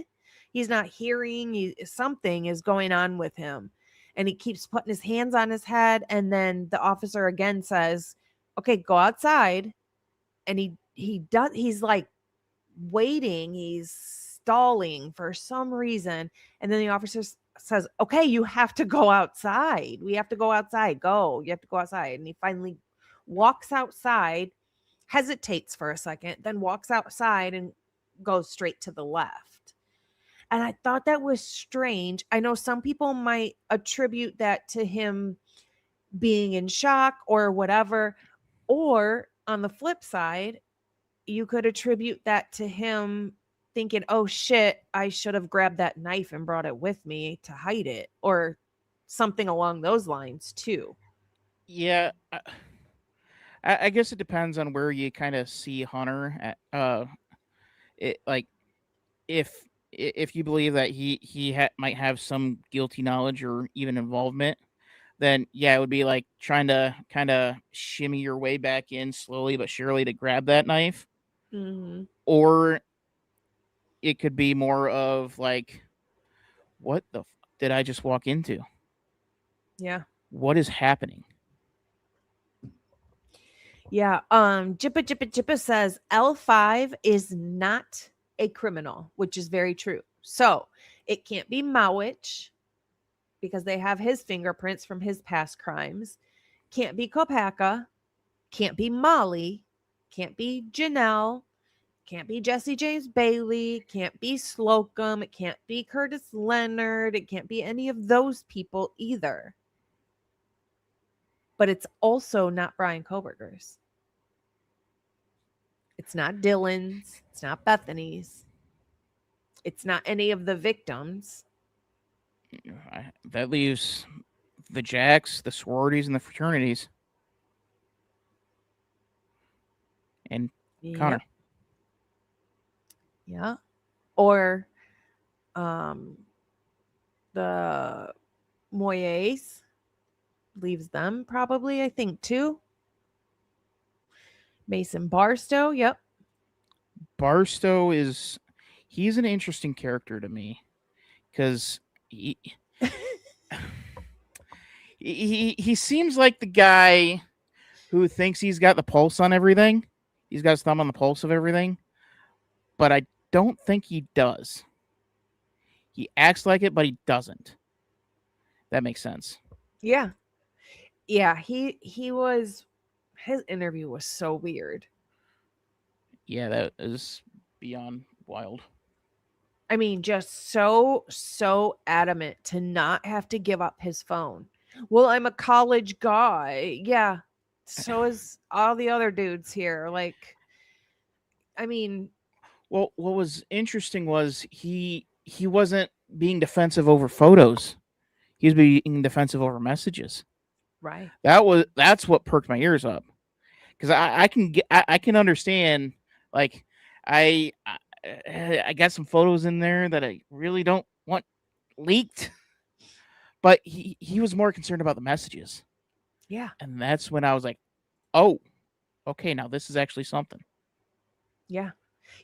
S2: He's not hearing. Something is going on with him. And he keeps putting his hands on his head. And then the officer again says, okay, go outside. And he's like waiting, he's stalling for some reason. And then the officer says, okay, you have to go outside. We have to go outside. You have to go outside. And he finally walks outside, hesitates for a second, then walks outside and goes straight to the left. And I thought that was strange. I know some people might attribute that to him being in shock or whatever. Or on the flip side, you could attribute that to him thinking, oh shit, I should have grabbed that knife and brought it with me to hide it, or something along those lines too.
S3: Yeah, I guess it depends on where you kind of see Hunter at. It like if you believe that he might have some guilty knowledge or even involvement, then yeah, it would be like trying to kind of shimmy your way back in slowly but surely to grab that knife.
S2: Mm-hmm.
S3: Or it could be more of like, what the did I just walk into?
S2: Yeah.
S3: What is happening?
S2: Yeah. Jippa says L5 is not a criminal, which is very true. So it can't be Mowich because they have his fingerprints from his past crimes. Can't be Kopaka. Can't be Molly. Can't be Janelle. Can't be Jesse James Bailey. Can't be Slocum. It can't be Curtis Leonard. It can't be any of those people either. but it's also not Brian Koberger's. It's not Dylan's. It's not Bethany's. It's not any of the victims.
S3: That leaves the jacks, the sororities, and the fraternities. And Connor.
S2: Yeah. Or the Moyes leaves them probably, I think, too. Mason Barstow, yep.
S3: Barstow he's an interesting character to me because he seems like the guy who thinks he's got the pulse on everything. He's got his thumb on the pulse of everything, but I don't think he does. He acts like it, but he doesn't. That makes sense.
S2: Yeah. Yeah, he was, his interview was so weird.
S3: Yeah, that is beyond wild.
S2: I mean, just so adamant to not have to give up his phone. Well, I'm a college guy. Yeah. So is all the other dudes here. Like, I mean,
S3: well, what was interesting was he wasn't being defensive over photos. He was being defensive over messages.
S2: right.
S3: That's what perked my ears up. Because I can understand, like, I got some photos in there that I really don't want leaked, but he was more concerned about the messages.
S2: Yeah.
S3: And that's when I was like, oh, okay, now this is actually something.
S2: Yeah.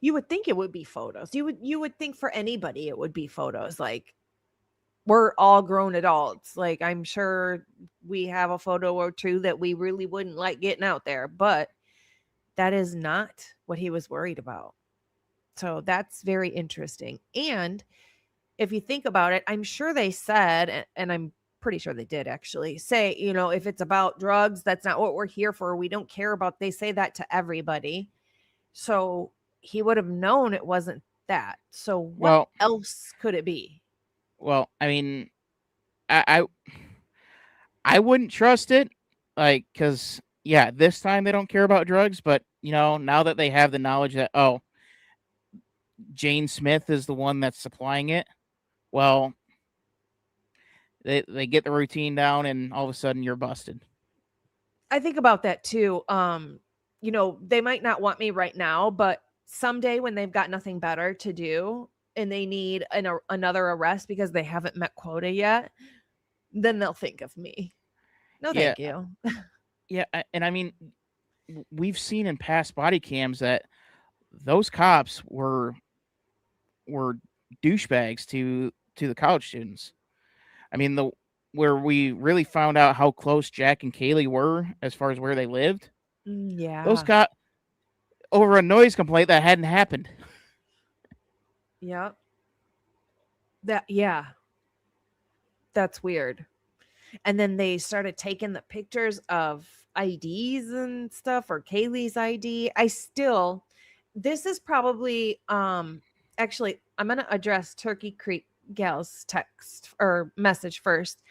S2: You would think it would be photos. You would think for anybody it would be photos. Like, we're all grown adults. Like, I'm sure we have a photo or two that we really wouldn't like getting out there, but that is not what he was worried about. So that's very interesting. And if you think about it, I'm sure they said, and I'm pretty sure they did actually say, if it's about drugs, that's not what we're here for. We don't care about, they say that to everybody. So he would have known it wasn't that. So what else could it be?
S3: Well, I mean, I wouldn't trust it, like, because yeah, this time they don't care about drugs, but now that they have the knowledge that Jane Smith is the one that's supplying it, well, they get the routine down, and all of a sudden you're busted.
S2: I think about that too. They might not want me right now, but someday when they've got nothing better to do and they need another arrest because they haven't met quota yet, then they'll think of me. No,
S3: Yeah,
S2: thank you.
S3: yeah, and I mean, we've seen in past body cams that those cops were douchebags to the college students. I mean, where we really found out how close Jack and Kaylee were as far as where they lived.
S2: Yeah.
S3: Those cops over a noise complaint that hadn't happened.
S2: Yep. That's weird. And then they started taking the pictures of IDs and stuff, or Kaylee's ID. This is probably, actually, I'm going to address Turkey Creek Gal's text or message first.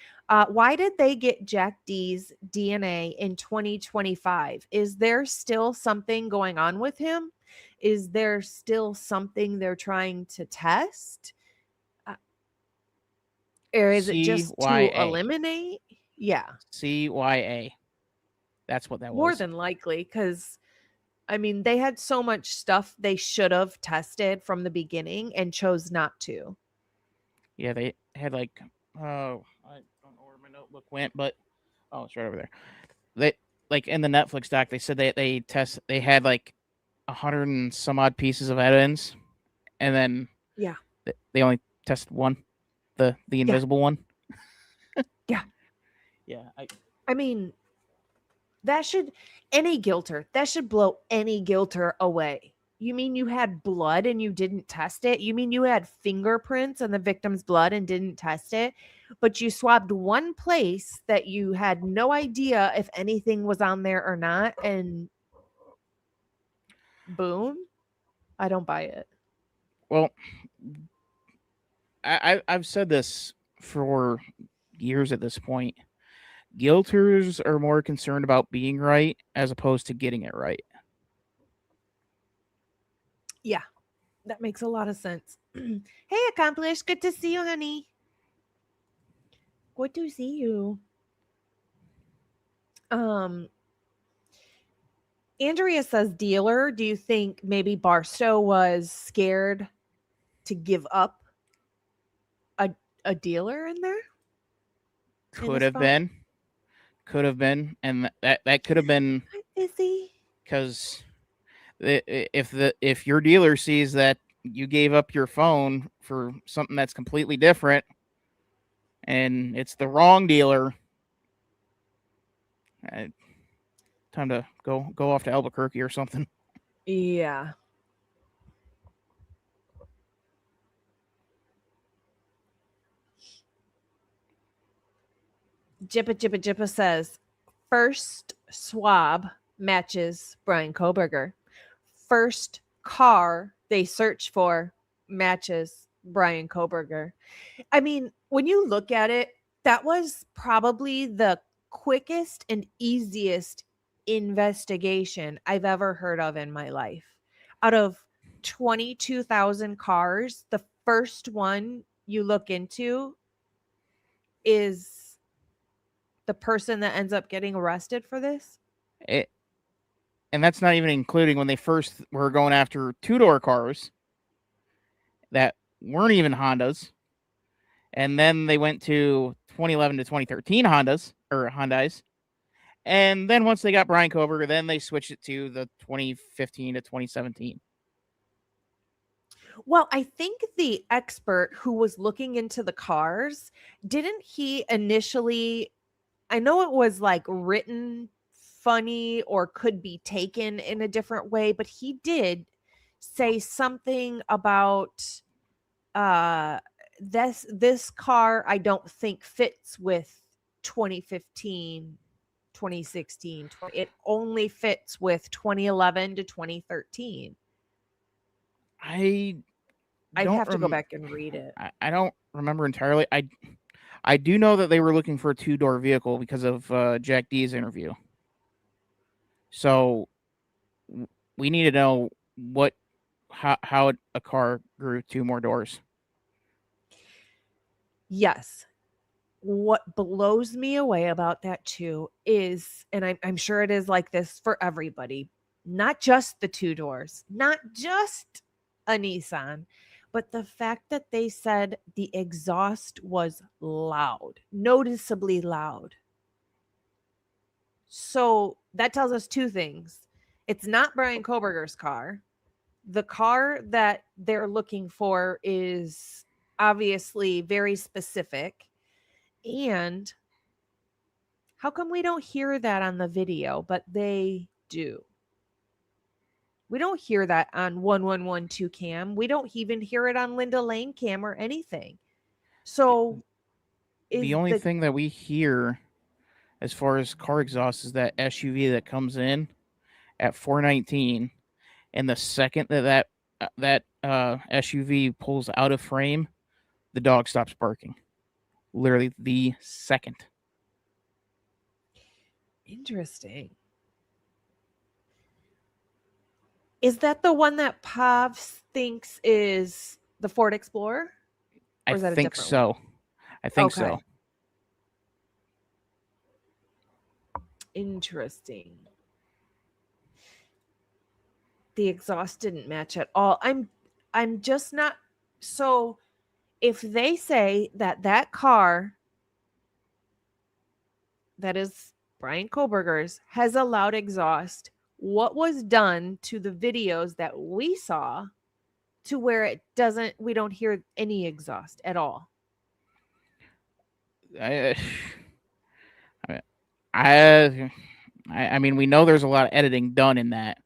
S2: Why did they get Jack D's DNA in 2025? Is there still something going on with him? Is there still something they're trying to test? Or is it just to eliminate? Yeah.
S3: CYA. That's what that was.
S2: More than likely, because, I mean, they had so much stuff they should have tested from the beginning and chose not to.
S3: Yeah, they had I don't know where my notebook went, but it's right over there. They, like, in the Netflix doc, they said they had 100 and some odd pieces of evidence, and then they only tested one, the invisible one.
S2: Yeah.
S3: Yeah.
S2: I mean, that should blow any guilter away. You mean you had blood and you didn't test it? You mean you had fingerprints on the victim's blood and didn't test it? But you swabbed one place that you had no idea if anything was on there or not, and boom, I don't buy it.
S3: Well, I've said this for years at this point. Guilters are more concerned about being right as opposed to getting it right.
S2: Yeah, that makes a lot of sense. Hey, Accomplished. Good to see you, honey. Good to see you. Andrea says dealer. Do you think maybe Barstow was scared to give up a dealer in there?
S3: Could have been. And that could have been.
S2: Is he?
S3: Because if your dealer sees that you gave up your phone for something that's completely different and it's the wrong dealer, time to go off to Albuquerque or something.
S2: Yeah. Jippa says, first swab matches Brian Koberger. First car they search for matches Brian Koberger. I mean, when you look at it, that was probably the quickest and easiest investigation I've ever heard of in my life. Out of 22,000 cars, the first one you look into is the person that ends up getting arrested for this.
S3: And that's not even including when they first were going after two-door cars that weren't even Hondas. And then they went to 2011 to 2013 Hyundais. And then once they got Brian Koberger, then they switched it to the 2015 to 2017.
S2: Well, I think the expert who was looking into the cars, didn't he initially, I know it was like written funny or could be taken in a different way, but he did say something about this car I don't think fits with 2015, 2016. It only fits with 2011 to 2013. I'd have to go back and read it.
S3: I don't remember entirely. I do know that they were looking for a two-door vehicle because of Jack D's interview. So we need to know how a car grew two more doors.
S2: Yes. What blows me away about that too is, and I'm sure it is like this for everybody, not just the two doors, not just a Nissan, but the fact that they said the exhaust was loud, noticeably loud. So that tells us two things. It's not Brian Koberger's car. The car that they're looking for is obviously very specific. And how come we don't hear that on the video, but they do? We don't hear that on 1112 cam. We don't even hear it on Linda Lane cam or anything. So
S3: the only thing that we hear as far as car exhaust is that SUV that comes in at 419, and the second that SUV pulls out of frame, the dog stops barking. Literally the second.
S2: Interesting. Is that the one that Pav thinks is the Ford Explorer?
S3: Or is that a different so. One? I think so.
S2: Interesting. The exhaust didn't match at all. I'm just not. So if they say that car that is Brian Koberger's has a loud exhaust, what was done to the videos that we saw to where we don't hear any exhaust at all?
S3: I mean, we know there's a lot of editing done in that.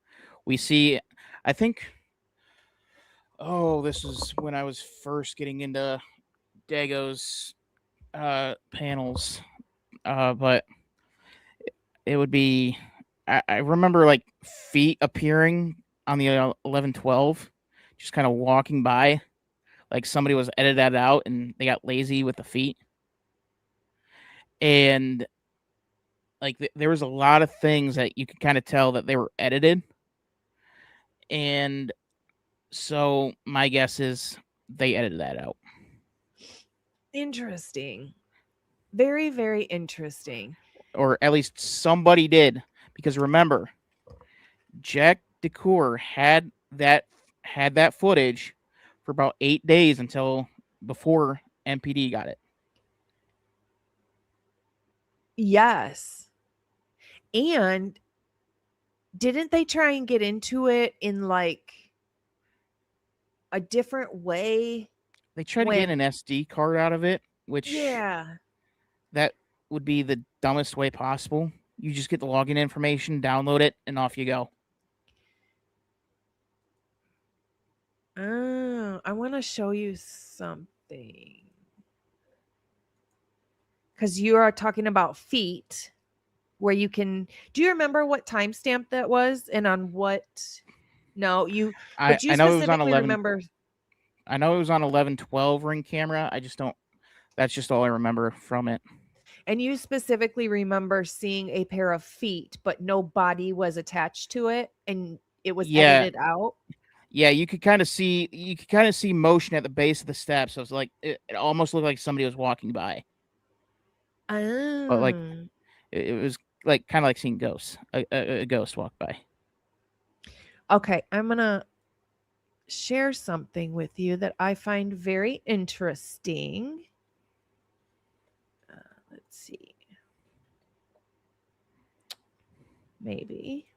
S3: We see, I think, this is when I was first getting into Dago's panels. But it would be, I remember like feet appearing on the 1112, just kind of walking by, like somebody was edited that out and they got lazy with the feet. And like there was a lot of things that you could kind of tell that they were edited. And so my guess is they edited that out.
S2: Interesting. Very, very interesting.
S3: Or at least somebody did. Because remember, Jack DeCoeur had that footage for about 8 days until before MPD got it.
S2: Yes. And didn't they try and get into it in like a different way?
S3: They tried to get an SD card out of it, which that would be the dumbest way possible. You just get the login information, download it, and off you go.
S2: Oh, I want to show you something. Because you are talking about feet, where you can. Do you remember what timestamp that was, and on what? No, you. But you
S3: I know it was on
S2: specifically
S3: 11.
S2: remember.
S3: I know it was on 11/12 Ring camera. I just don't. That's just all I remember from it.
S2: And you specifically remember seeing a pair of feet, but no body was attached to it, and it was edited out.
S3: Yeah, you could kind of see motion at the base of the steps. So it was like it almost looked like somebody was walking by.
S2: Oh.
S3: But like it was like kind of like seeing ghosts. A ghost walk by.
S2: Okay, I'm gonna share something with you that I find very interesting. Let's see. Maybe.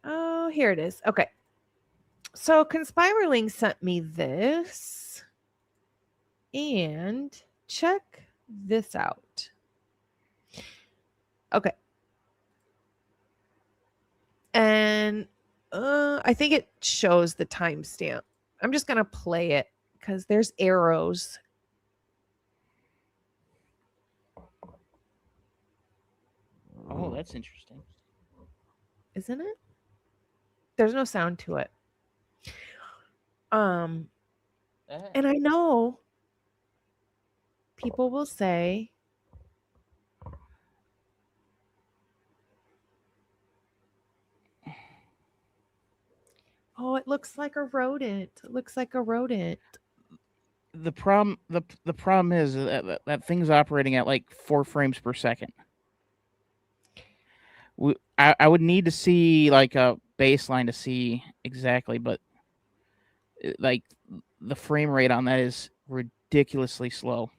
S2: Oh, here it is. Okay. So Conspirling sent me this. And check this out. Okay. And I think it shows the timestamp. I'm just going to play it because there's arrows.
S3: Oh, that's interesting.
S2: Isn't it? There's no sound to it. And I know people will say, oh, it looks like a rodent. It looks like a rodent.
S3: The problem is that thing's operating at like 4 frames per second. I would need to see like a baseline to see exactly, but like the frame rate on that is ridiculously slow.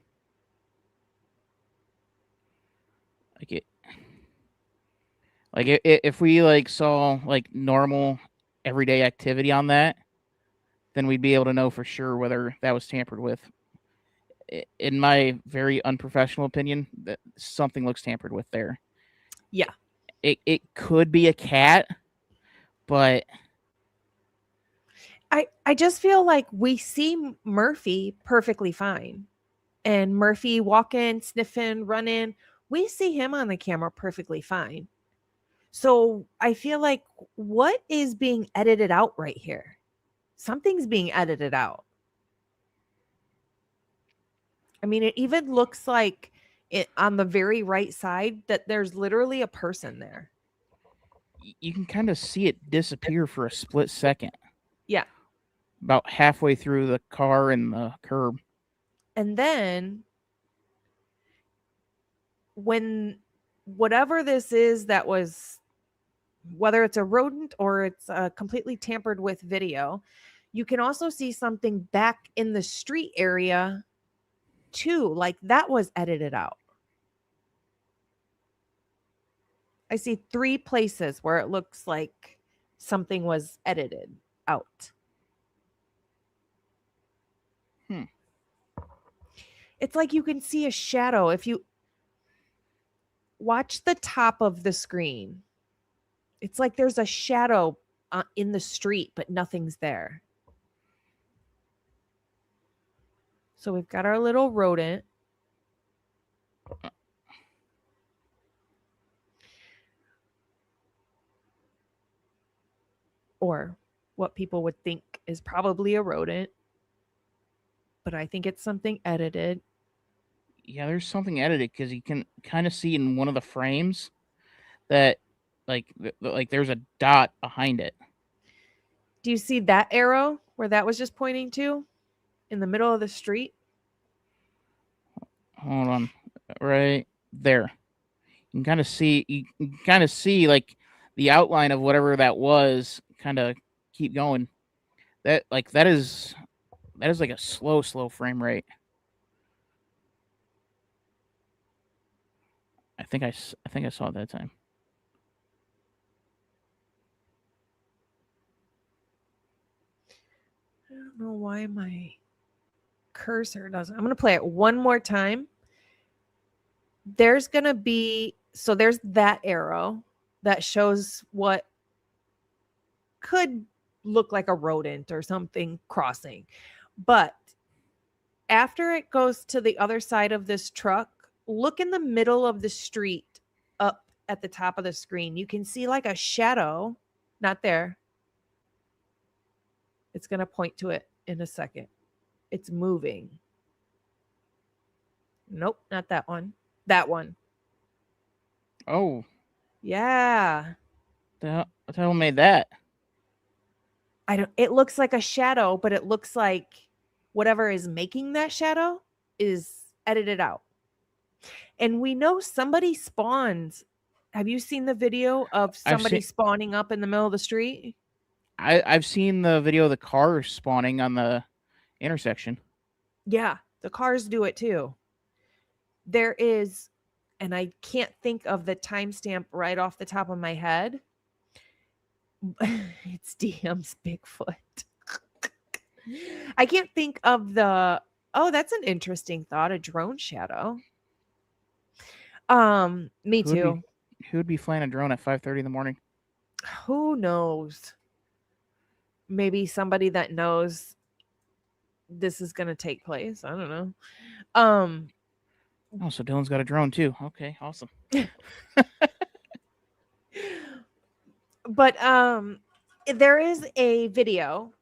S3: If we like saw like normal everyday activity on that, then we'd be able to know for sure whether that was tampered with. In my very unprofessional opinion, that something looks tampered with there.
S2: Yeah.
S3: It could be a cat, but
S2: I just feel like we see Murphy perfectly fine. And Murphy walking, sniffing, running. We see him on the camera perfectly fine. So I feel like what is being edited out right here? Something's being edited out. I mean, it even looks like it on the very right side that there's literally a person there.
S3: You can kind of see it disappear for a split second.
S2: Yeah.
S3: About halfway through the car and the curb.
S2: And then when whatever this is that was, whether it's a rodent or it's a completely tampered with video, you can also see something back in the street area too. Like that was edited out. I see 3 places where it looks like something was edited out. It's like you can see a shadow. If you watch the top of the screen, it's like there's a shadow in the street, but nothing's there. So we've got our little rodent. Or what people would think is probably a rodent. But I think it's something edited.
S3: Yeah, there's something edited because you can kind of see in one of the frames that like there's a dot behind it.
S2: Do you see that arrow where that was just pointing to in the middle of the street?
S3: Hold on, right there. You can kind of see like the outline of whatever that was. Kind of keep going. That is like a slow frame rate. I think I saw it that time.
S2: I don't know why my cursor doesn't. I'm going to play it one more time. There's going to be, so there's that arrow that shows what could look like a rodent or something crossing. But after it goes to the other side of this truck, look in the middle of the street up at the top of the screen. You can see like a shadow, not there. It's going to point to it in a second. It's moving. Nope, not that one. That one.
S3: Oh,
S2: yeah.
S3: what the hell made that?
S2: It looks like a shadow, but it looks like whatever is making that shadow is edited out. And we know somebody spawns. Have you seen the video of somebody spawning up in the middle of the street?
S3: I've seen the video of the car spawning on the intersection.
S2: Yeah, the cars do it too. There is, and I can't think of the timestamp right off the top of my head. It's DM's Bigfoot. I can't think of the, oh, that's an interesting thought, a drone shadow. Me too.
S3: Who would be flying a drone at 5:30 in the morning?
S2: Who knows? Maybe somebody that knows this is going to take place. I don't know.
S3: Oh, so Dylan's got a drone too. Okay, awesome.
S2: But there is a video,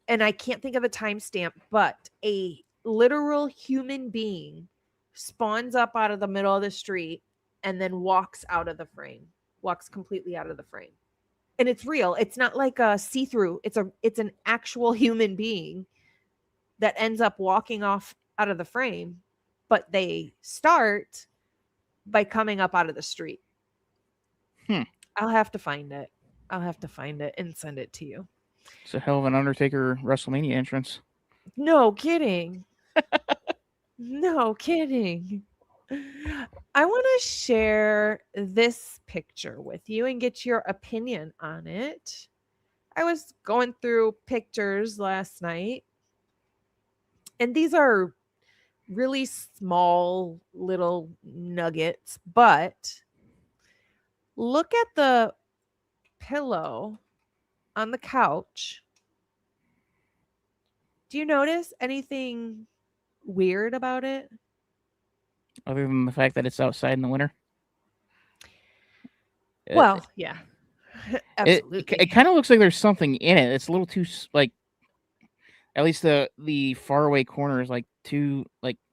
S2: and I can't think of the timestamp, but a literal human being spawns up out of the middle of the street and then walks out of the frame, walks completely out of the frame. And it's real. It's not like a see-through. It's an actual human being that ends up walking off out of the frame, but they start by coming up out of the street. I'll have to find it. And send it to you.
S3: It's a hell of an Undertaker WrestleMania entrance.
S2: No kidding. No kidding. I want to share this picture with you and get your opinion on it. I was going through pictures last night, and these are really small little nuggets, but look at the pillow on the couch. Do you notice anything weird about it?
S3: Other than the fact that it's outside in the winter?
S2: Well, yeah. Absolutely.
S3: It kind of looks like there's something in it. It's a little too, like, at least the faraway corner is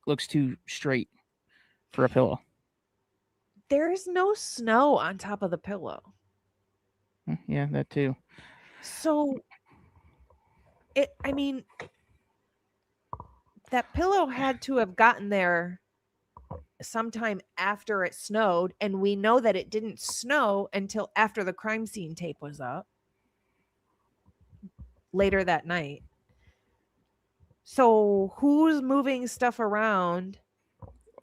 S3: looks too straight for a pillow.
S2: There's no snow on top of the pillow.
S3: Yeah, that too.
S2: So, that pillow had to have gotten there sometime after it snowed, and we know that it didn't snow until after the crime scene tape was up later that night. So who's moving stuff around?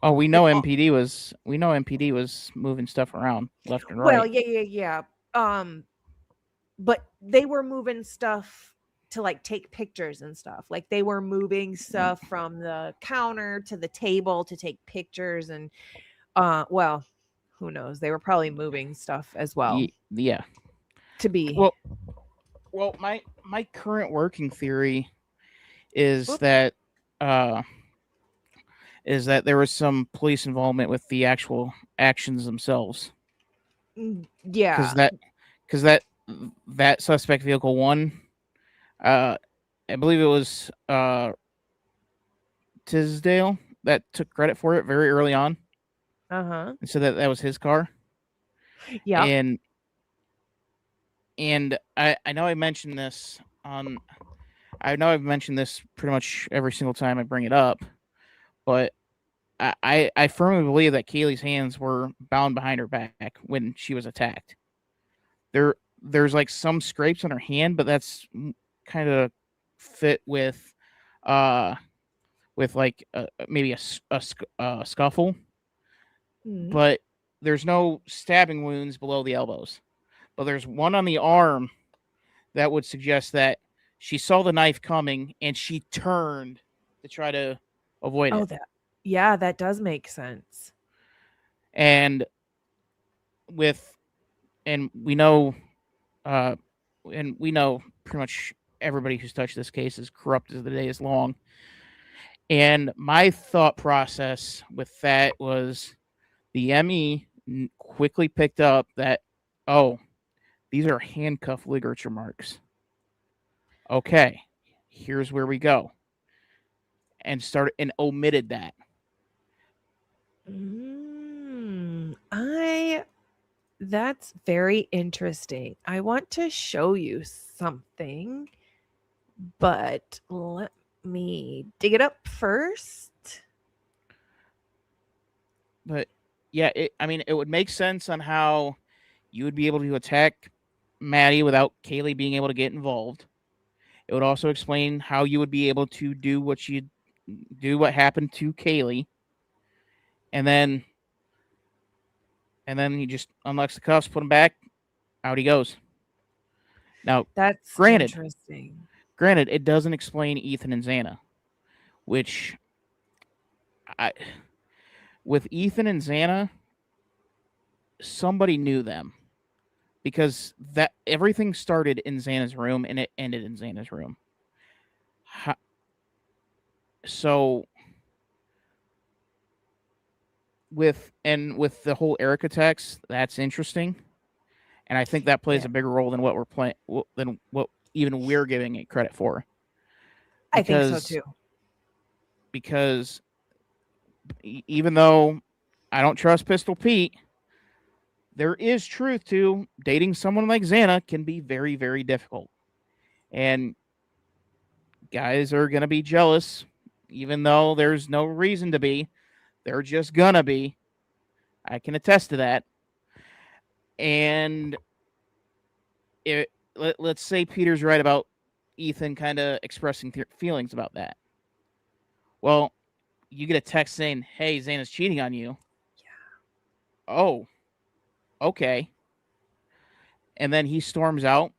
S3: Oh, we know MPD was moving stuff around left and right.
S2: Well, yeah. But they were moving stuff to like take pictures and stuff. Like they were moving stuff from the counter to the table to take pictures, and well, who knows? They were probably moving stuff as well.
S3: Yeah.
S2: To be
S3: well, my current working theory is that there was some police involvement with the actual actions themselves.
S2: Yeah.
S3: Because that suspect vehicle 1, I believe it was Tisdale that took credit for it very early on
S2: Uh-huh.
S3: and said that that was his car.
S2: Yeah.
S3: And I know I mentioned this on. I know I've mentioned this pretty much every single time I bring it up, but I firmly believe that Kaylee's hands were bound behind her back when she was attacked. There's like some scrapes on her hand, but that's kind of fit uh, with like maybe a scuffle.
S2: Mhm.
S3: But there's no stabbing wounds below the elbows. But there's one on the arm that would suggest that she saw the knife coming and she turned to try to avoid
S2: Oh,
S3: it.
S2: that does make sense.
S3: And with and we know uh and we know pretty much everybody who's touched this case is corrupt as the day is long. And my thought process with that was the ME quickly picked up that, oh, these are handcuff ligature marks. Okay, here's where we go. And started and omitted that.
S2: That's very interesting. I want to show you something, but let me dig it up first.
S3: But yeah, it would make sense on how you would be able to attack Maddie without Kaylee being able to get involved. It would also explain how you would be able to do what happened to Kaylee, and then he just unlocks the cuffs, put him back, out he goes. Now,
S2: That's
S3: granted,
S2: interesting.
S3: it doesn't explain Ethan and Xana, which with Ethan and Xana, somebody knew them because that everything started in Xana's room and it ended in Xana's room. So with the whole Erica text, that's interesting, and I think that plays a bigger role than what we're playing than what even we're giving it credit for.
S2: I think so too.
S3: Because even though I don't trust Pistol Pete, there is truth to dating someone like Xana can be very, very difficult. And guys are going to be jealous, even though there's no reason to be. They're just going to be. I can attest to that. And let's say Peter's right about Ethan kind of expressing feelings about that. Well, you get a text saying, hey, Xana's cheating on you. Yeah. Oh, okay. And then he storms out.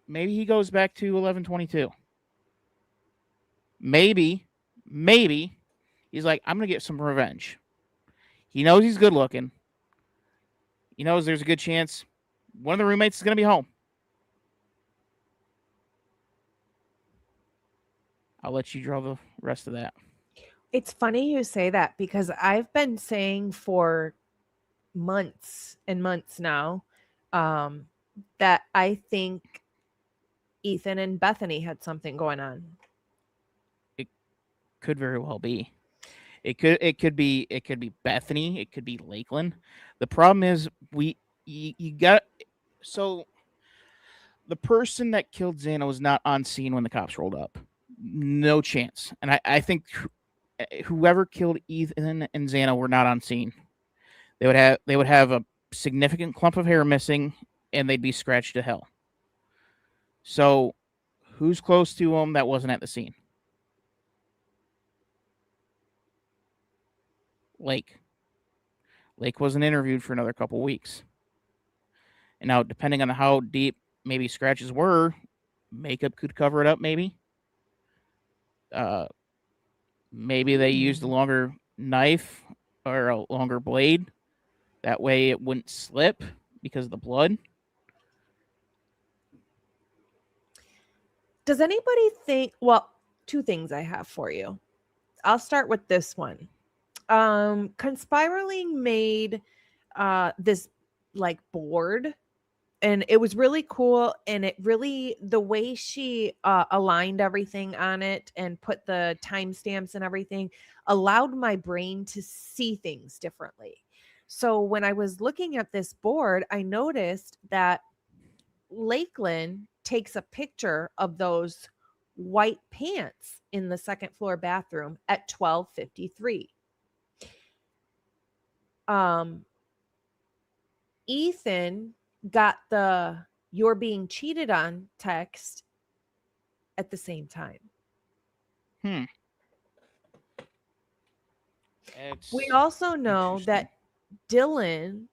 S3: Maybe he goes back to 1122. Maybe he's like, I'm going to get some revenge. He knows he's good looking. He knows there's a good chance one of the roommates is going to be home. I'll let you draw the rest of that.
S2: It's funny you say that because I've been saying for months and months now that I think Ethan and Bethany had something going on.
S3: It could very well be. It could be Bethany. It could be Lakeland. The problem is you got so the person that killed Xana was not on scene when the cops rolled up. No chance. And I think whoever killed Ethan and Xana were not on scene. They would have a significant clump of hair missing, and they'd be scratched to hell. So, who's close to them that wasn't at the scene? Lake wasn't interviewed for another couple weeks. And now, depending on how deep maybe scratches were, makeup could cover it up. Maybe they used a longer knife or a longer blade. That way, it wouldn't slip because of the blood.
S2: Does anybody think? Well, two things I have for you. I'll start with this one. Conspiraling made this like board And it was really cool, and it really, the way she aligned everything on it and put the timestamps and everything allowed my brain to see things differently. So when I was looking at this board, I noticed that Lakeland takes a picture of those white pants in the second floor bathroom at 12:53. Ethan got the "you're being cheated on" text at the same time. We also know that Dylan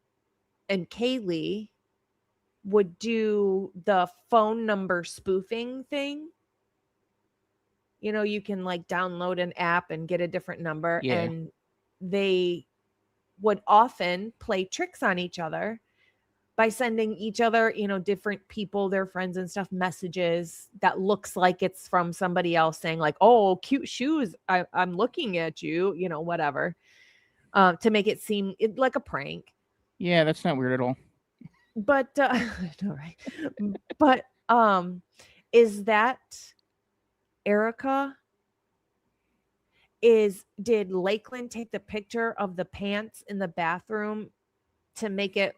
S2: and Kaylee would do the phone number spoofing thing. You know, you can like download an app and get a different number, and they would often play tricks on each other by sending each other, you know, different people, their friends and stuff, messages that looks like it's from somebody else saying like, "Oh, cute shoes. I'm looking at you," you know, whatever, to make it seem like a prank.
S3: Yeah, that's not weird at all.
S2: But all right. But is that Erica? Did Lakeland take the picture of the pants in the bathroom to make it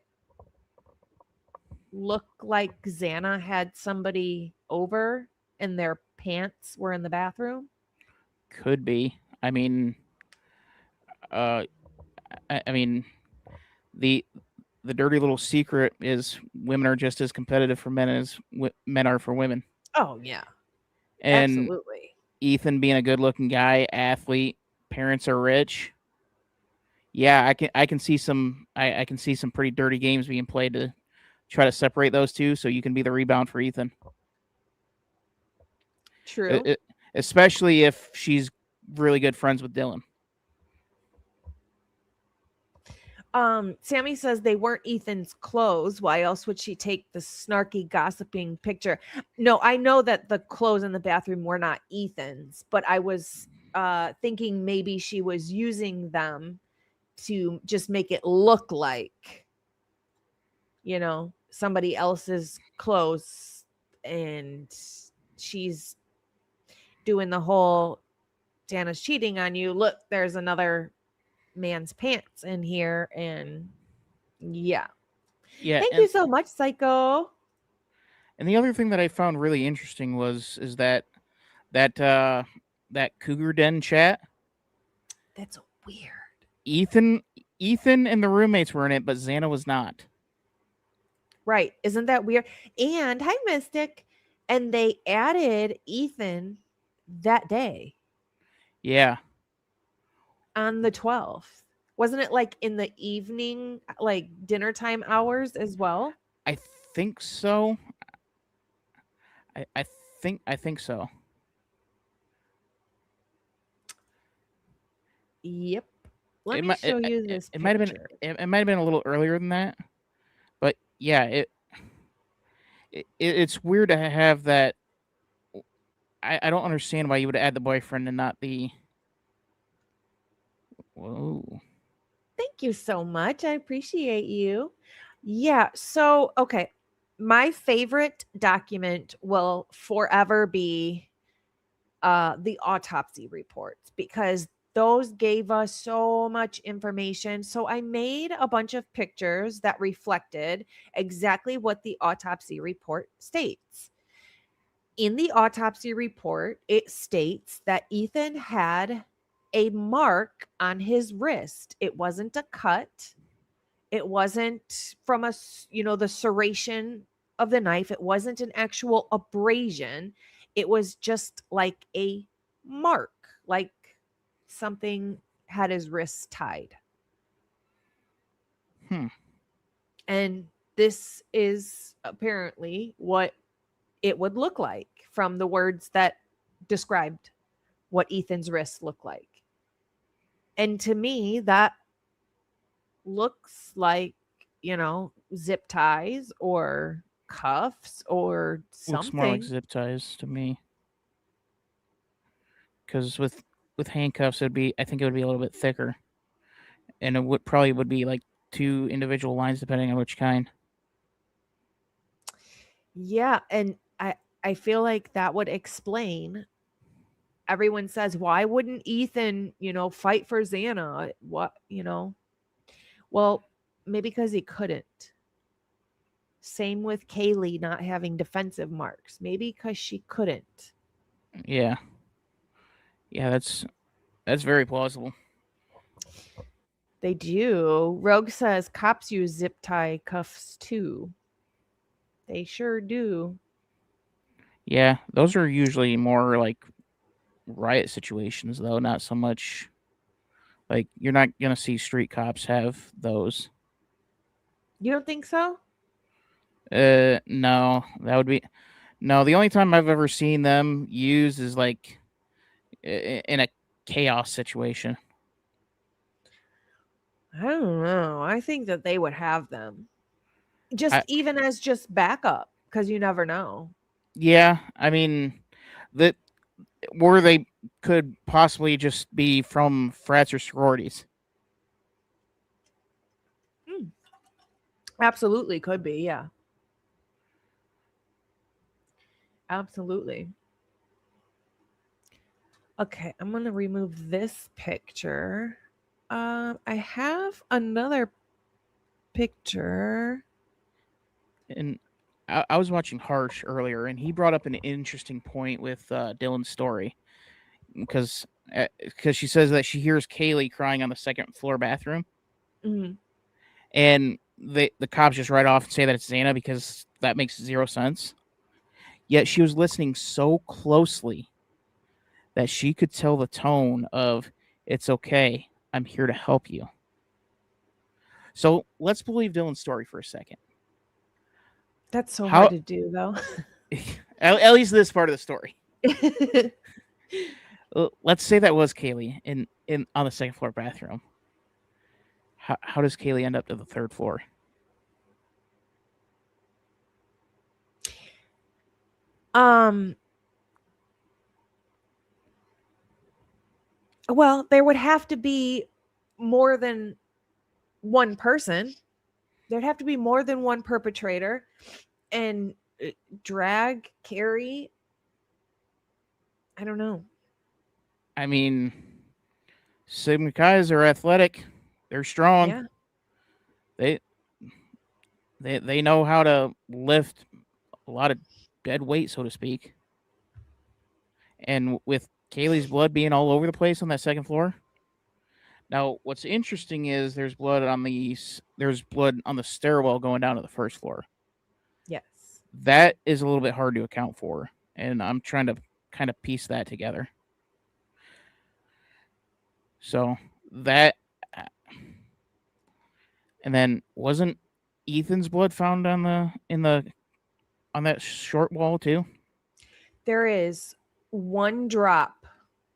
S2: look like Xana had somebody over and their pants were in the bathroom?
S3: Could be. I mean, I mean, the dirty little secret is women are just as competitive for men as men are for women.
S2: Oh yeah,
S3: And
S2: absolutely.
S3: Ethan being a good-looking guy, athlete, parents are rich. Yeah, I can see some I can see some pretty dirty games being played to try to separate those two, so you can be the rebound for Ethan.
S2: True.
S3: Especially if she's really good friends with Dylan.
S2: Sammy says they weren't Ethan's clothes. Why else would she take the snarky gossiping picture? No, I know that the clothes in the bathroom were not Ethan's, but I was thinking maybe she was using them to just make it look like, you know, somebody else's clothes, and she's doing the whole Dana's cheating on you. Look, there's another man's pants in here, and yeah. Thank you so much, Psycho.
S3: And the other thing that I found really interesting is that Cougar Den chat.
S2: That's weird.
S3: Ethan and the roommates were in it, but Xana was not.
S2: Right. Isn't that weird? And hi, Mystic. And they added Ethan that day.
S3: Yeah.
S2: On the 12th. Wasn't it like in the evening, like dinner time hours as well?
S3: I think so. I think so.
S2: Yep. Let me show you this.
S3: It might have been. It might have been a little earlier than that, but yeah, it's weird to have that. I don't understand why you would add the boyfriend and not the. Whoa.
S2: Thank you so much. I appreciate you. Yeah. So, okay. My favorite document will forever be the autopsy reports, because those gave us so much information. So I made a bunch of pictures that reflected exactly what the autopsy report states. In the autopsy report, it states that Ethan had a mark on his wrist. It wasn't a cut. It wasn't from the serration of the knife. It wasn't an actual abrasion. It was just like a mark, like something had his wrist tied. And this is apparently what it would look like from the words that described what Ethan's wrists look like. And to me, that looks like, zip ties or cuffs or something.
S3: Looks more like zip ties to me. Because with handcuffs, I think it would be a little bit thicker, and it would be like two individual lines depending on which kind.
S2: Yeah, and I feel like that would explain. Everyone says, why wouldn't Ethan, fight for Xana? What? Well, maybe because he couldn't. Same with Kaylee not having defensive marks. Maybe because she couldn't.
S3: Yeah. Yeah, that's very plausible.
S2: They do. Rogue says cops use zip tie cuffs too. They sure do.
S3: Yeah, those are usually more like riot situations though, not so much like you're not going to see street cops have those.
S2: You don't think so?
S3: No, that would be no. The only time I've ever seen them use is like in a chaos situation.
S2: I don't know. I think that they would have them. Just
S3: I,
S2: even as just backup, because you never know.
S3: yeah, I mean that where they could possibly just be from frats or sororities.
S2: Absolutely could be, yeah. Absolutely. Okay, I'm gonna remove this picture. I have another picture.
S3: And I was watching Harsh earlier, and he brought up an interesting point with Dylan's story because she says that she hears Kaylee crying on the second floor bathroom,
S2: Mhm.
S3: and the cops just write off and say that it's Xana because that makes zero sense. Yet she was listening so closely that she could tell the tone of "It's okay, I'm here to help you." So let's believe Dylan's story for a second.
S2: That's so hard
S3: How
S2: to do, though.
S3: at least this part of the story. Let's say that was Kaylee in on the second floor bathroom. How does Kaylee end up to the third floor?
S2: um. Well, there would have to be more than one person. There'd have to be more than one perpetrator, and drag, carry. I don't know.
S3: I mean, Sigma Chi's are athletic. They're strong.
S2: Yeah.
S3: They they know how to lift a lot of dead weight, so to speak. And with Kaylee's blood being all over the place on that second floor. Now, what's interesting is there's blood on the stairwell going down to the first floor.
S2: Yes.
S3: That is a little bit hard to account for, and I'm trying to kind of piece that together. So that, and then wasn't Ethan's blood found on on that short wall too?
S2: There is one drop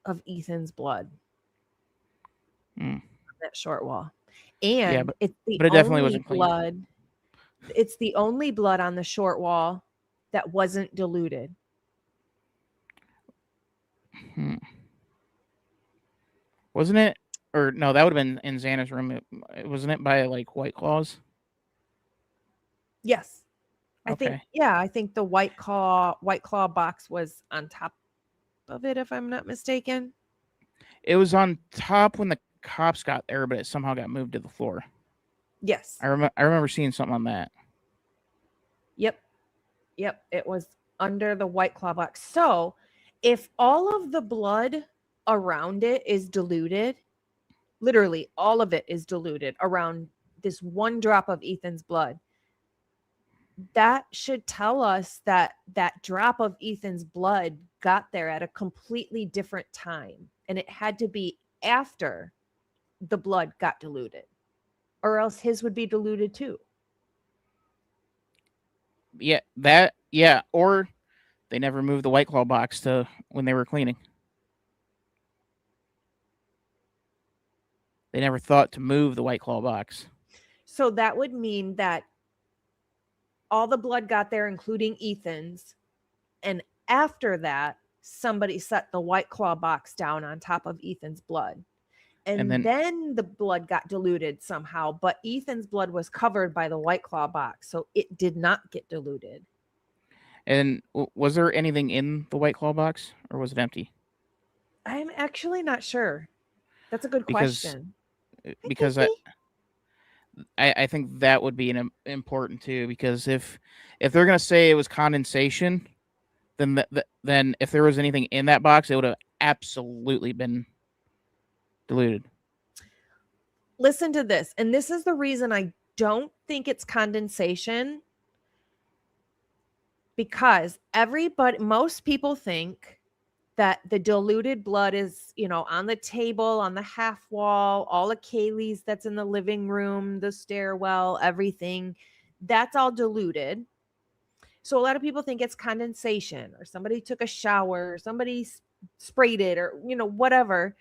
S2: of Ethan's blood
S3: Hmm.
S2: on that short wall.
S3: Yeah,
S2: And it's the
S3: but it definitely
S2: only
S3: wasn't clean.
S2: blood. It's the only blood on the short wall that wasn't diluted.
S3: Hmm. Wasn't it? Or no, that would have been in Xana's room. Wasn't it by like White Claws?
S2: Yes.
S3: Okay.
S2: I think the white claw box was on top of it, if I'm not mistaken.
S3: It was on top when the cops got there, but it somehow got moved to the floor.
S2: Yes.
S3: I remember seeing something on that.
S2: Yep. Yep. It was under the white claw box. So if all of the blood around it is diluted, literally all of it is diluted around this one drop of Ethan's blood, that should tell us that that drop of Ethan's blood got there at a completely different time. And it had to be after the blood got diluted, or else his would be diluted too.
S3: Yeah, or they never moved the White Claw box to when they were cleaning. They never thought to move the White Claw box.
S2: So that would mean that all the blood got there, including Ethan's. And after that, somebody set the White Claw box down on top of Ethan's blood. And then the blood got diluted somehow, but Ethan's blood was covered by the White Claw box, so it did not get diluted.
S3: And was there anything in the White Claw box, or was it empty?
S2: I'm actually not sure. That's a good
S3: Because
S2: question. Hi,
S3: because
S2: Casey.
S3: I think that would be important too. Because if they're gonna say it was condensation, then then if there was anything in that box, it would have absolutely been diluted.
S2: Listen to this. And this is the reason I don't think it's condensation, because most people think that the diluted blood is, on the table, on the half wall, all the Kaylee's that's in the living room, the stairwell, everything. That's all diluted. So a lot of people think it's condensation, or somebody took a shower, or somebody sprayed it, or, whatever.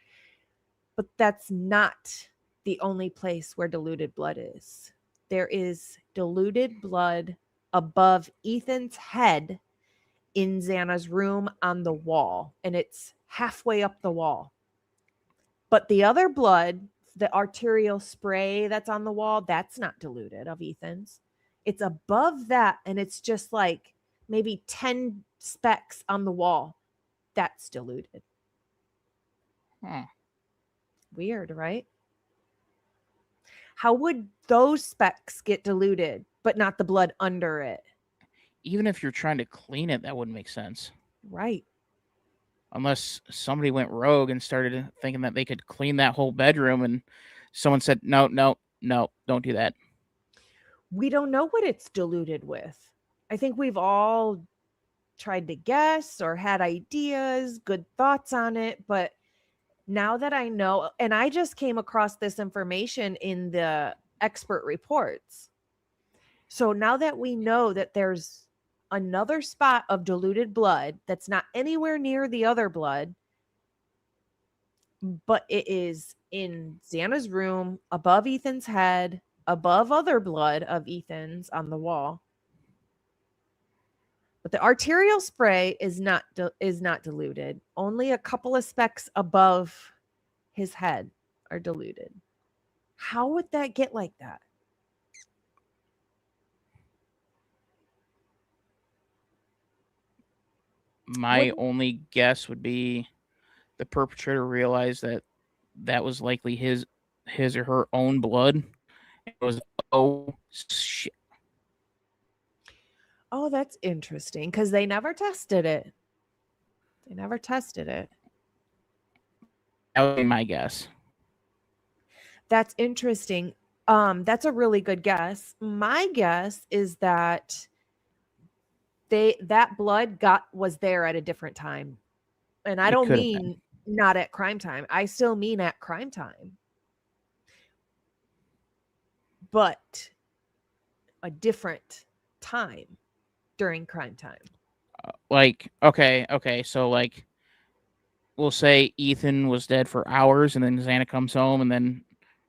S2: But that's not the only place where diluted blood is. There is diluted blood above Ethan's head in Xana's room on the wall, and it's halfway up the wall. But the other blood, the arterial spray that's on the wall, that's not diluted of Ethan's. It's above that, and it's just like maybe 10 specks on the wall. That's diluted. Weird, right? How would those specks get diluted, but not the blood under it?
S3: Even if you're trying to clean it, that wouldn't make sense.
S2: Right.
S3: Unless somebody went rogue and started thinking that they could clean that whole bedroom, and someone said, no, don't do that.
S2: We don't know what it's diluted with. I think we've all tried to guess or had ideas, good thoughts on it, but now that I know, and I just came across this information in the expert reports. So now that we know that there's another spot of diluted blood that's not anywhere near the other blood, but it is in Xana's room, above Ethan's head, above other blood of Ethan's on the wall. But the arterial spray is not diluted. Only a couple of specks above his head are diluted. How would that get like that?
S3: My only guess would be the perpetrator realized that that was likely his or her own blood. It was, oh shit.
S2: Oh, that's interesting, because they never tested it. That
S3: would be my guess.
S2: That's interesting. That's a really good guess. My guess is that that blood was there at a different time. And I don't mean not at crime time. I still mean at crime time. But a different time during crime time.
S3: Okay. So, like, we'll say Ethan was dead for hours, and then Xana comes home, and then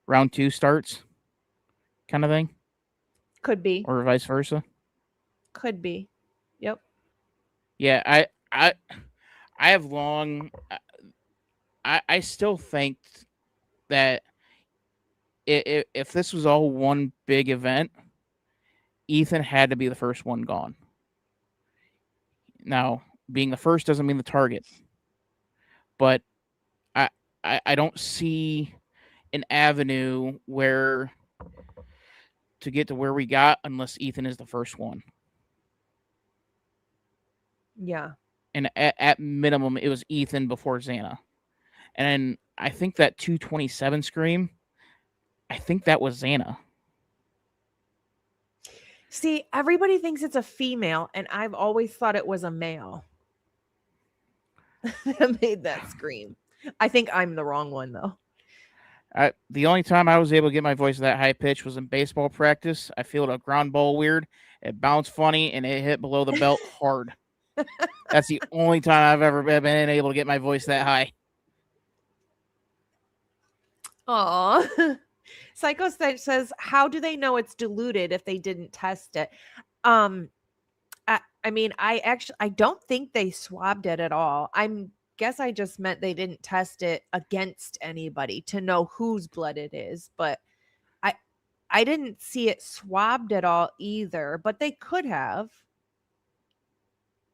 S3: round 2 starts, kind of thing.
S2: Could be.
S3: Or vice versa.
S2: Could be. Yep.
S3: Yeah, I have long. I still think that if this was all one big event, Ethan had to be the first one gone. Now, being the first doesn't mean the target, but I don't see an avenue where to get to where we got unless Ethan is the first one.
S2: Yeah.
S3: And at minimum, it was Ethan before Xana. And I think that 227 scream, I think that was Xana.
S2: See, everybody thinks it's a female, and I've always thought it was a male that made that scream. I think I'm the wrong one, though.
S3: The only time I was able to get my voice that high pitch was in baseball practice. I feel a ground ball weird. It bounced funny, and it hit below the belt hard. That's the only time I've ever been able to get my voice that high.
S2: Aw. Psycho says, how do they know it's diluted if they didn't test it? I mean, I don't think they swabbed it at all. Guess I just meant they didn't test it against anybody to know whose blood it is, but I didn't see it swabbed at all either, but they could have.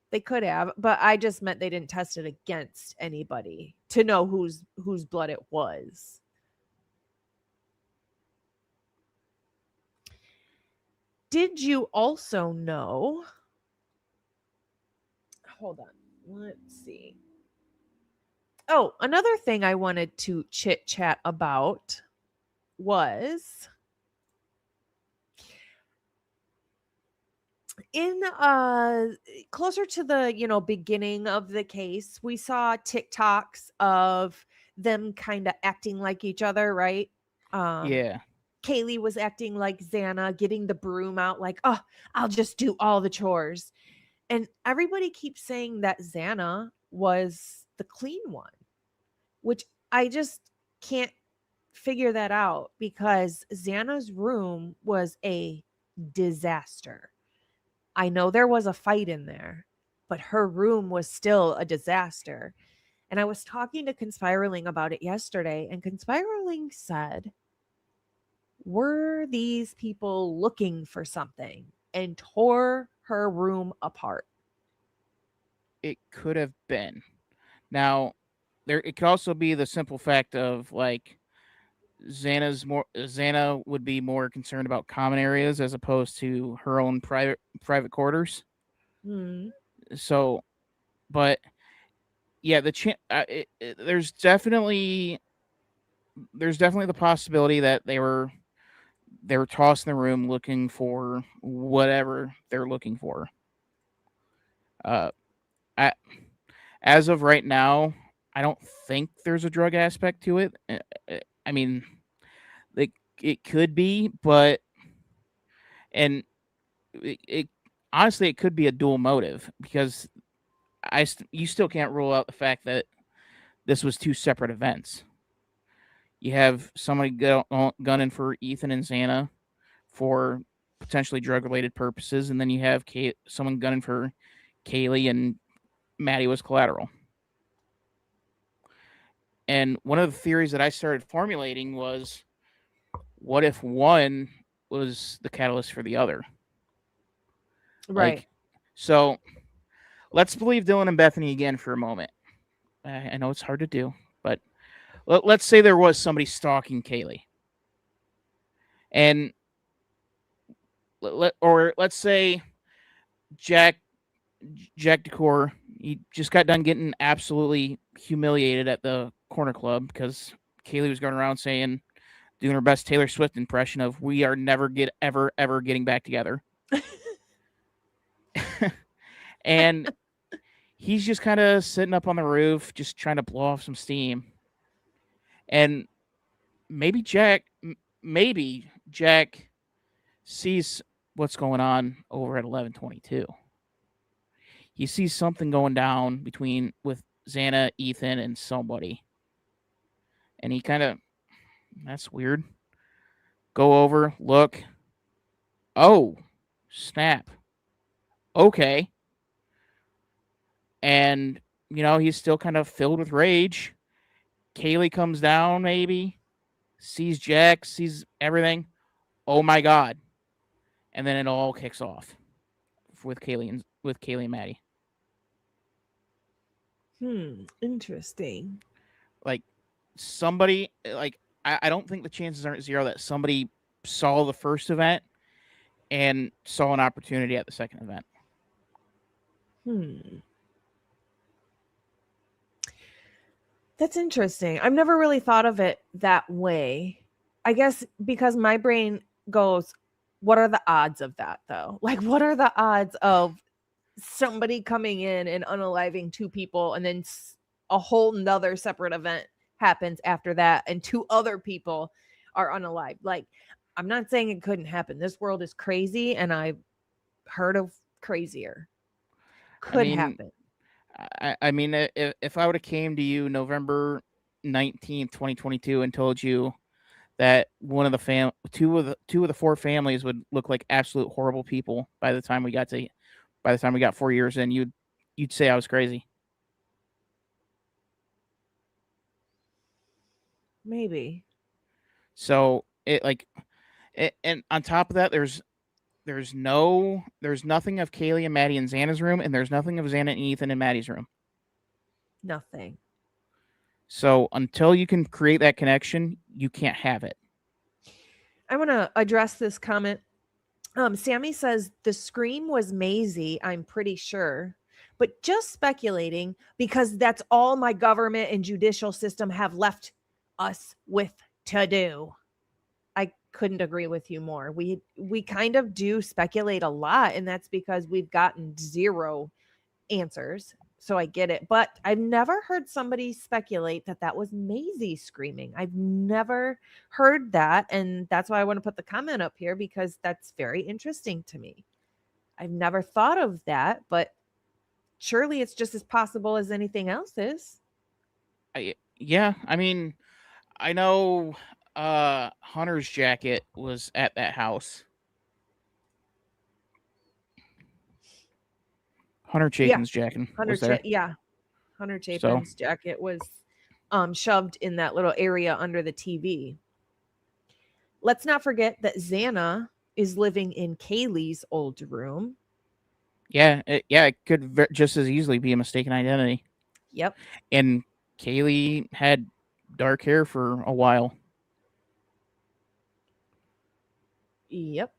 S2: They could have, but I just meant they didn't test it against anybody to know whose blood it was. Did you also know? Hold on. Let's see. Oh, another thing I wanted to chit chat about was in closer to the beginning of the case, we saw TikToks of them kind of acting like each other, right?
S3: Yeah.
S2: Kaylee was acting like Xana, getting the broom out, like, oh, I'll just do all the chores. And everybody keeps saying that Xana was the clean one, which I just can't figure that out because Xana's room was a disaster. I know there was a fight in there, but her room was still a disaster. And I was talking to Conspiraling about it yesterday, and Conspiraling said, were these people looking for something and tore her room apart?
S3: It could have been. Now, it could also be the simple fact of like Xana would be more concerned about common areas as opposed to her own private quarters.
S2: Hmm.
S3: So, but yeah, there's definitely the possibility that they were tossed in the room looking for whatever they're looking for. Uh, I, as of right now, I don't think there's a drug aspect to it. I mean, like it could be, but and it honestly it could be a dual motive because you still can't rule out the fact that this was two separate events. You have somebody gunning for Ethan and Xana for potentially drug related purposes, and then you have someone gunning for Kaylee, and Maddie was collateral. And one of the theories that I started formulating was, what if one was the catalyst for the other?
S2: Right.
S3: Like, so let's believe Dylan and Bethany again for a moment. I know it's hard to do, but let's say there was somebody stalking Kaylee. And let's say Jack Decor, he just got done getting absolutely humiliated at the corner club because Kaylee was going around doing her best Taylor Swift impression of "We are never ever getting back together," and he's just kind of sitting up on the roof, just trying to blow off some steam. And maybe Jack sees what's going on over at 1122. He sees something going down with Xana, Ethan, and somebody. And he kind of, that's weird. Go over, look. Oh, snap. Okay. And, he's still kind of filled with rage. Kaylee comes down, maybe, sees Jack, sees everything. Oh my God. And then it all kicks off with Kaylee and Maddie.
S2: Interesting.
S3: Like somebody, I don't think the chances aren't zero that somebody saw the first event and saw an opportunity at the second event.
S2: That's interesting. I've never really thought of it that way. I guess because my brain goes, what are the odds of that though? Like, what are the odds of somebody coming in and unaliving two people and then a whole nother separate event happens after that and two other people are unalived? Like, I'm not saying it couldn't happen. This world is crazy and I've heard of crazier. Could happen.
S3: I mean, if I would have came to you November 19th, 2022 and told you that one of the two of the four families would look like absolute horrible people by the time we got 4 years in, you'd say I was crazy.
S2: Maybe.
S3: So and on top of that, there's there's nothing of Kaylee and Maddie in Xana's room, and there's nothing of Xana and Ethan in Maddie's room.
S2: Nothing.
S3: So until you can create that connection, you can't have it.
S2: I want to address this comment. Sammy says the scream was Maisie, I'm pretty sure, but just speculating because that's all my government and judicial system have left us with to do. I couldn't agree with you more. We kind of do speculate a lot, and that's because we've gotten zero answers. So I get it, but I've never heard somebody speculate that that was Maisie screaming. I've never heard that, and that's why I want to put the comment up here because that's very interesting to me. I've never thought of that, but surely it's just as possible as anything else is.
S3: Yeah, I mean, I know Hunter's jacket was at that house. Hunter Chapin's jacket was there.
S2: Hunter Chapin's jacket was shoved in that little area under the TV. Let's not forget that Xana is living in Kaylee's old room.
S3: Yeah, it could just as easily be a mistaken identity.
S2: Yep.
S3: And Kaylee had dark hair for a while.
S2: Yep.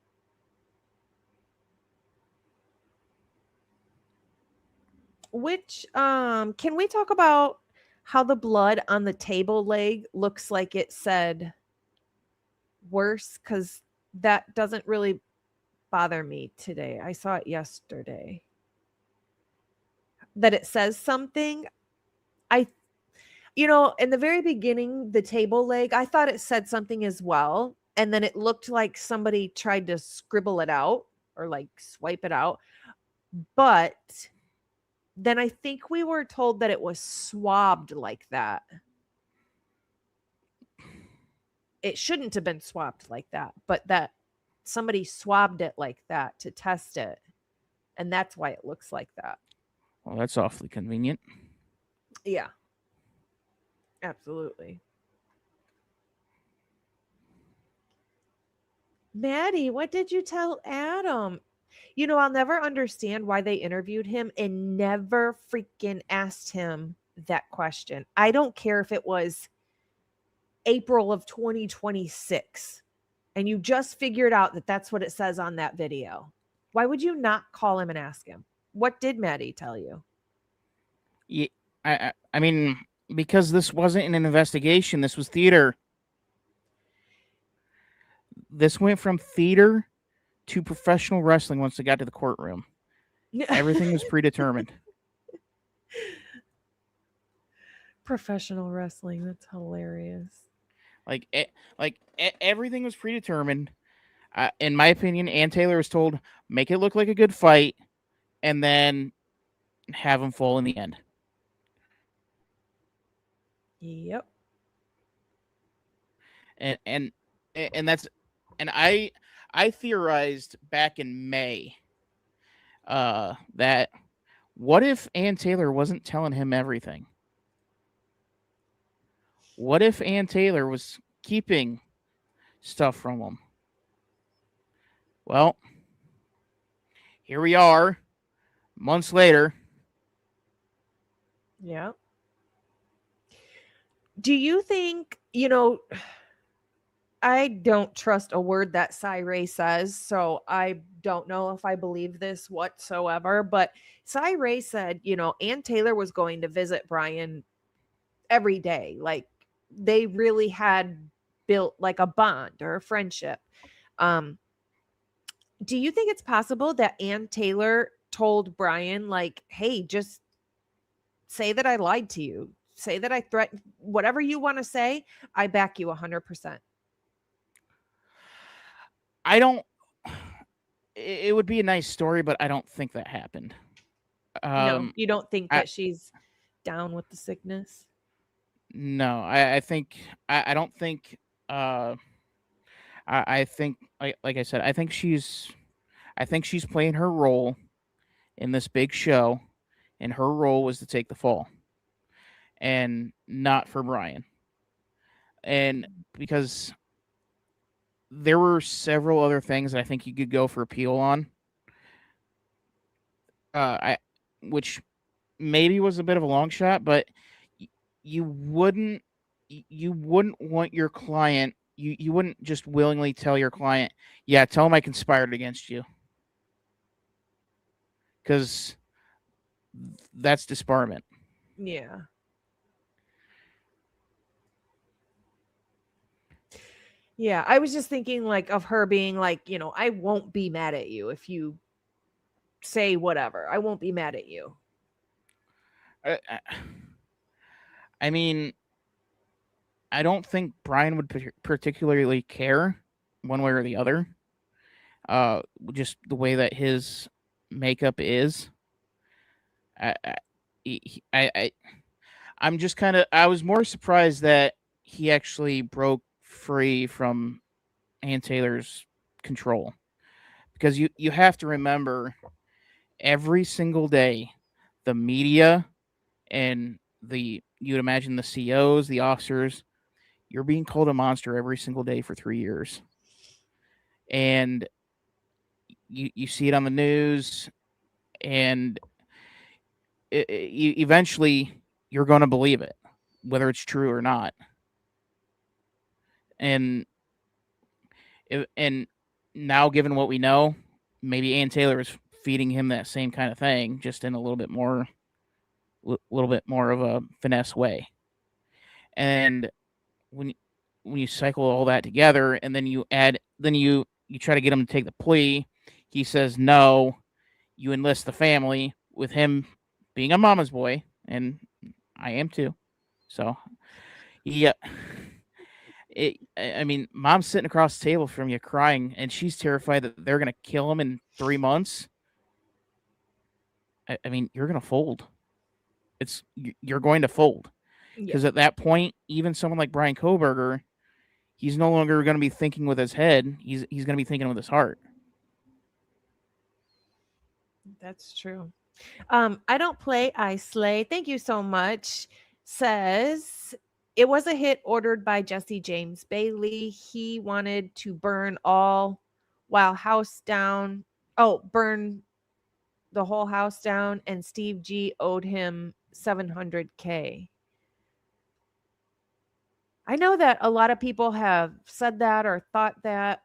S2: Which can we talk about how the blood on the table leg looks like it said worse? Because that doesn't really bother me today. I saw it yesterday. That it says something. In the very beginning, the table leg, I thought it said something as well. And then it looked like somebody tried to scribble it out or like swipe it out. But then I think we were told that it was swabbed like that. It shouldn't have been swabbed like that, but that somebody swabbed it like that to test it. And that's why it looks like that.
S3: Well, that's awfully convenient.
S2: Yeah. Absolutely. Maddie, what did you tell Adam? I'll never understand why they interviewed him and never freaking asked him that question. I don't care if it was April of 2026 and you just figured out that that's what it says on that video. Why would you not call him and ask him? What did Maddie tell you?
S3: Yeah, I mean, because this wasn't an investigation, this was theater. This went from theater to professional wrestling once it got to the courtroom. Everything was predetermined.
S2: Professional wrestling, that's hilarious.
S3: Everything was predetermined. In my opinion, Ann Taylor was told, make it look like a good fight, and then have him fall in the end.
S2: Yep.
S3: And I theorized back in May that what if Ann Taylor wasn't telling him everything? What if Ann Taylor was keeping stuff from him? Well, here we are, months later.
S2: Yeah. Do you think, I don't trust a word that Cy says, so I don't know if I believe this whatsoever, but Cy said, Ann Taylor was going to visit Brian every day. Like they really had built like a bond or a friendship. Do you think it's possible that Ann Taylor told Brian like, hey, just say that I lied to you. Say that I threatened, whatever you want to say, I back you 100%.
S3: It would be a nice story, but I don't think that happened.
S2: No, you don't think that she's down with the sickness?
S3: No, I think, I don't think, I think, like I said, I think she's playing her role in this big show, and her role was to take the fall, and not for Brian. And because there were several other things that I think you could go for appeal on. Which maybe was a bit of a long shot, but you wouldn't want your client. You wouldn't just willingly tell your client, yeah, tell him I conspired against you, because that's disbarment.
S2: Yeah. Yeah, I was just thinking like of her being like, I won't be mad at you if you say whatever. I won't be mad at you.
S3: I mean, I don't think Brian would particularly care one way or the other. Just the way that his makeup is. I'm just kind of. I was more surprised that he actually broke free from Ann Taylor's control, because you have to remember, every single day, the media and you'd imagine the COs, the officers, you're being called a monster every single day for 3 years, and you see it on the news, and eventually you're going to believe it, whether it's true or not. And now, given what we know, maybe Ann Taylor is feeding him that same kind of thing, just in a little bit more of a finesse way. And when you cycle all that together, and then you try to get him to take the plea, he says no. You enlist the family, with him being a mama's boy, and I am too. So, yeah. I mean, mom's sitting across the table from you crying, and she's terrified that they're going to kill him in 3 months. I mean, you're going to fold. You're going to fold. Because at that point, even someone like Brian Kohberger, he's no longer going to be thinking with his head. He's going to be thinking with his heart.
S2: That's true. I don't play, I slay. Thank you so much. Says it was a hit ordered by Jesse James Bailey. He wanted to burn all while house down. Oh, burn the whole house down, and Steve G owed him $700K. I know that a lot of people have said that or thought that.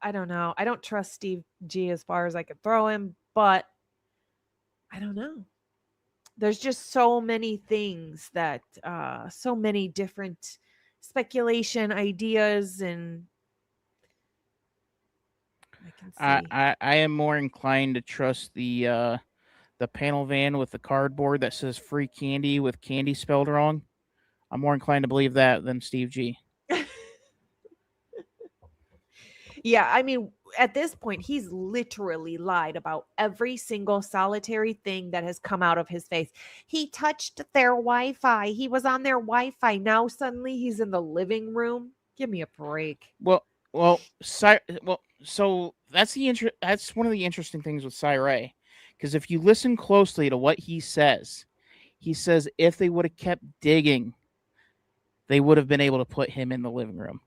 S2: I don't know. I don't trust Steve G as far as I could throw him, but I don't know. There's just so many things that so many different speculation ideas, and I can see.
S3: I am more inclined to trust the panel van with the cardboard that says free candy with candy spelled wrong. I'm more inclined to believe that than Steve G.
S2: Yeah, I mean, at this point, he's literally lied about every single solitary thing that has come out of his face. He touched their Wi-Fi. He was on their Wi-Fi. Now suddenly he's in the living room. Give me a break.
S3: So that's one of the interesting things with Cy, because if you listen closely to what he says if they would have kept digging, they would have been able to put him in the living room.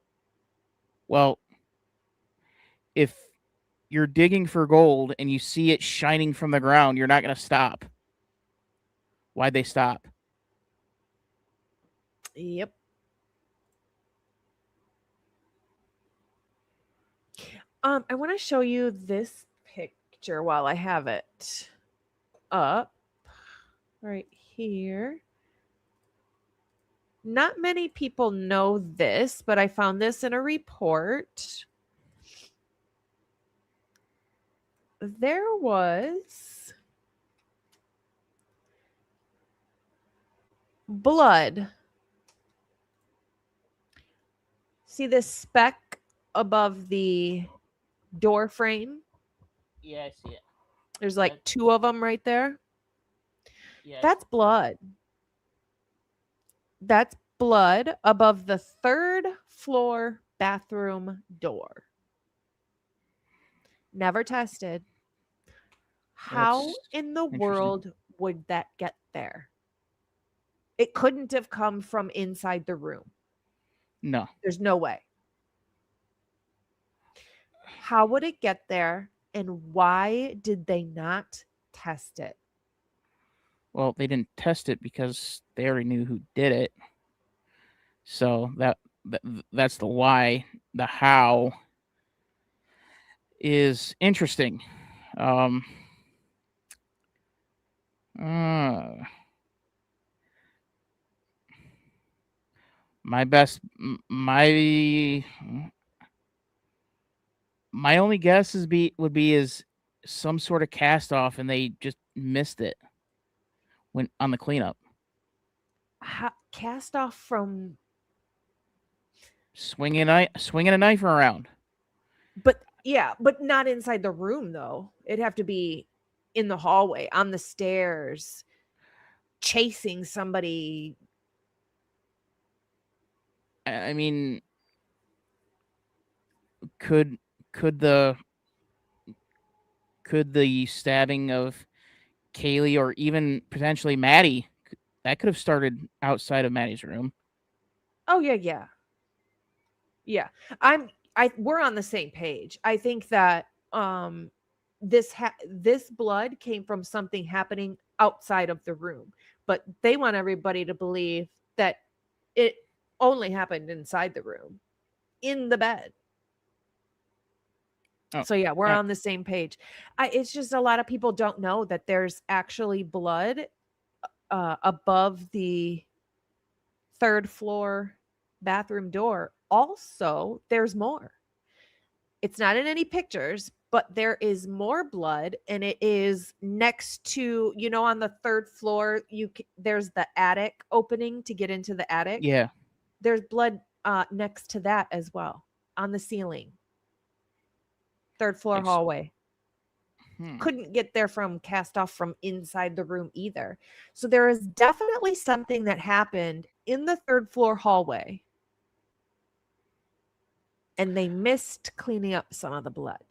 S3: Well, if you're digging for gold and you see it shining from the ground, you're not going to stop. Why'd they stop?
S2: Yep. I want to show you this picture while I have it up right here. Not many people know this, but I found this in a report. There was blood. See this speck above the door frame?
S3: Yeah, I see it.
S2: There's like 2 of them right there.
S3: Yeah.
S2: That's blood. That's blood above the 3rd floor bathroom door. Never tested. How in the world would that get there? It couldn't have come from inside the room.
S3: No.
S2: There's no way. How would it get there? And why did they not test it?
S3: Well, they didn't test it because they already knew who did it. So that's the why. The how is interesting. Um, uh, my best, my only guess would be is some sort of cast off, and they just missed it when on the cleanup.
S2: Cast off from,
S3: Swinging a knife around.
S2: but yeah, but not inside the room though. It'd have to be in the hallway, on the stairs, chasing somebody.
S3: I mean, could the stabbing of Kaylee or even potentially Maddie, that could have started outside of Maddie's room?
S2: Oh yeah. We're on the same page. I think that this blood came from something happening outside of the room, but they want everybody to believe that it only happened inside the room, in the bed.
S3: Oh,
S2: So yeah, we're
S3: yeah.
S2: on the same page. It's just a lot of people don't know that there's actually blood above the third floor bathroom door. Also, there's more. It's not in any pictures, but there is more blood, and it is next to, on the third floor, there's the attic opening to get into the attic.
S3: Yeah.
S2: There's blood next to that as well, on the ceiling. Third floor hallway. Couldn't get there from cast off from inside the room either. So there is definitely something that happened in the third floor hallway, and they missed cleaning up some of the blood.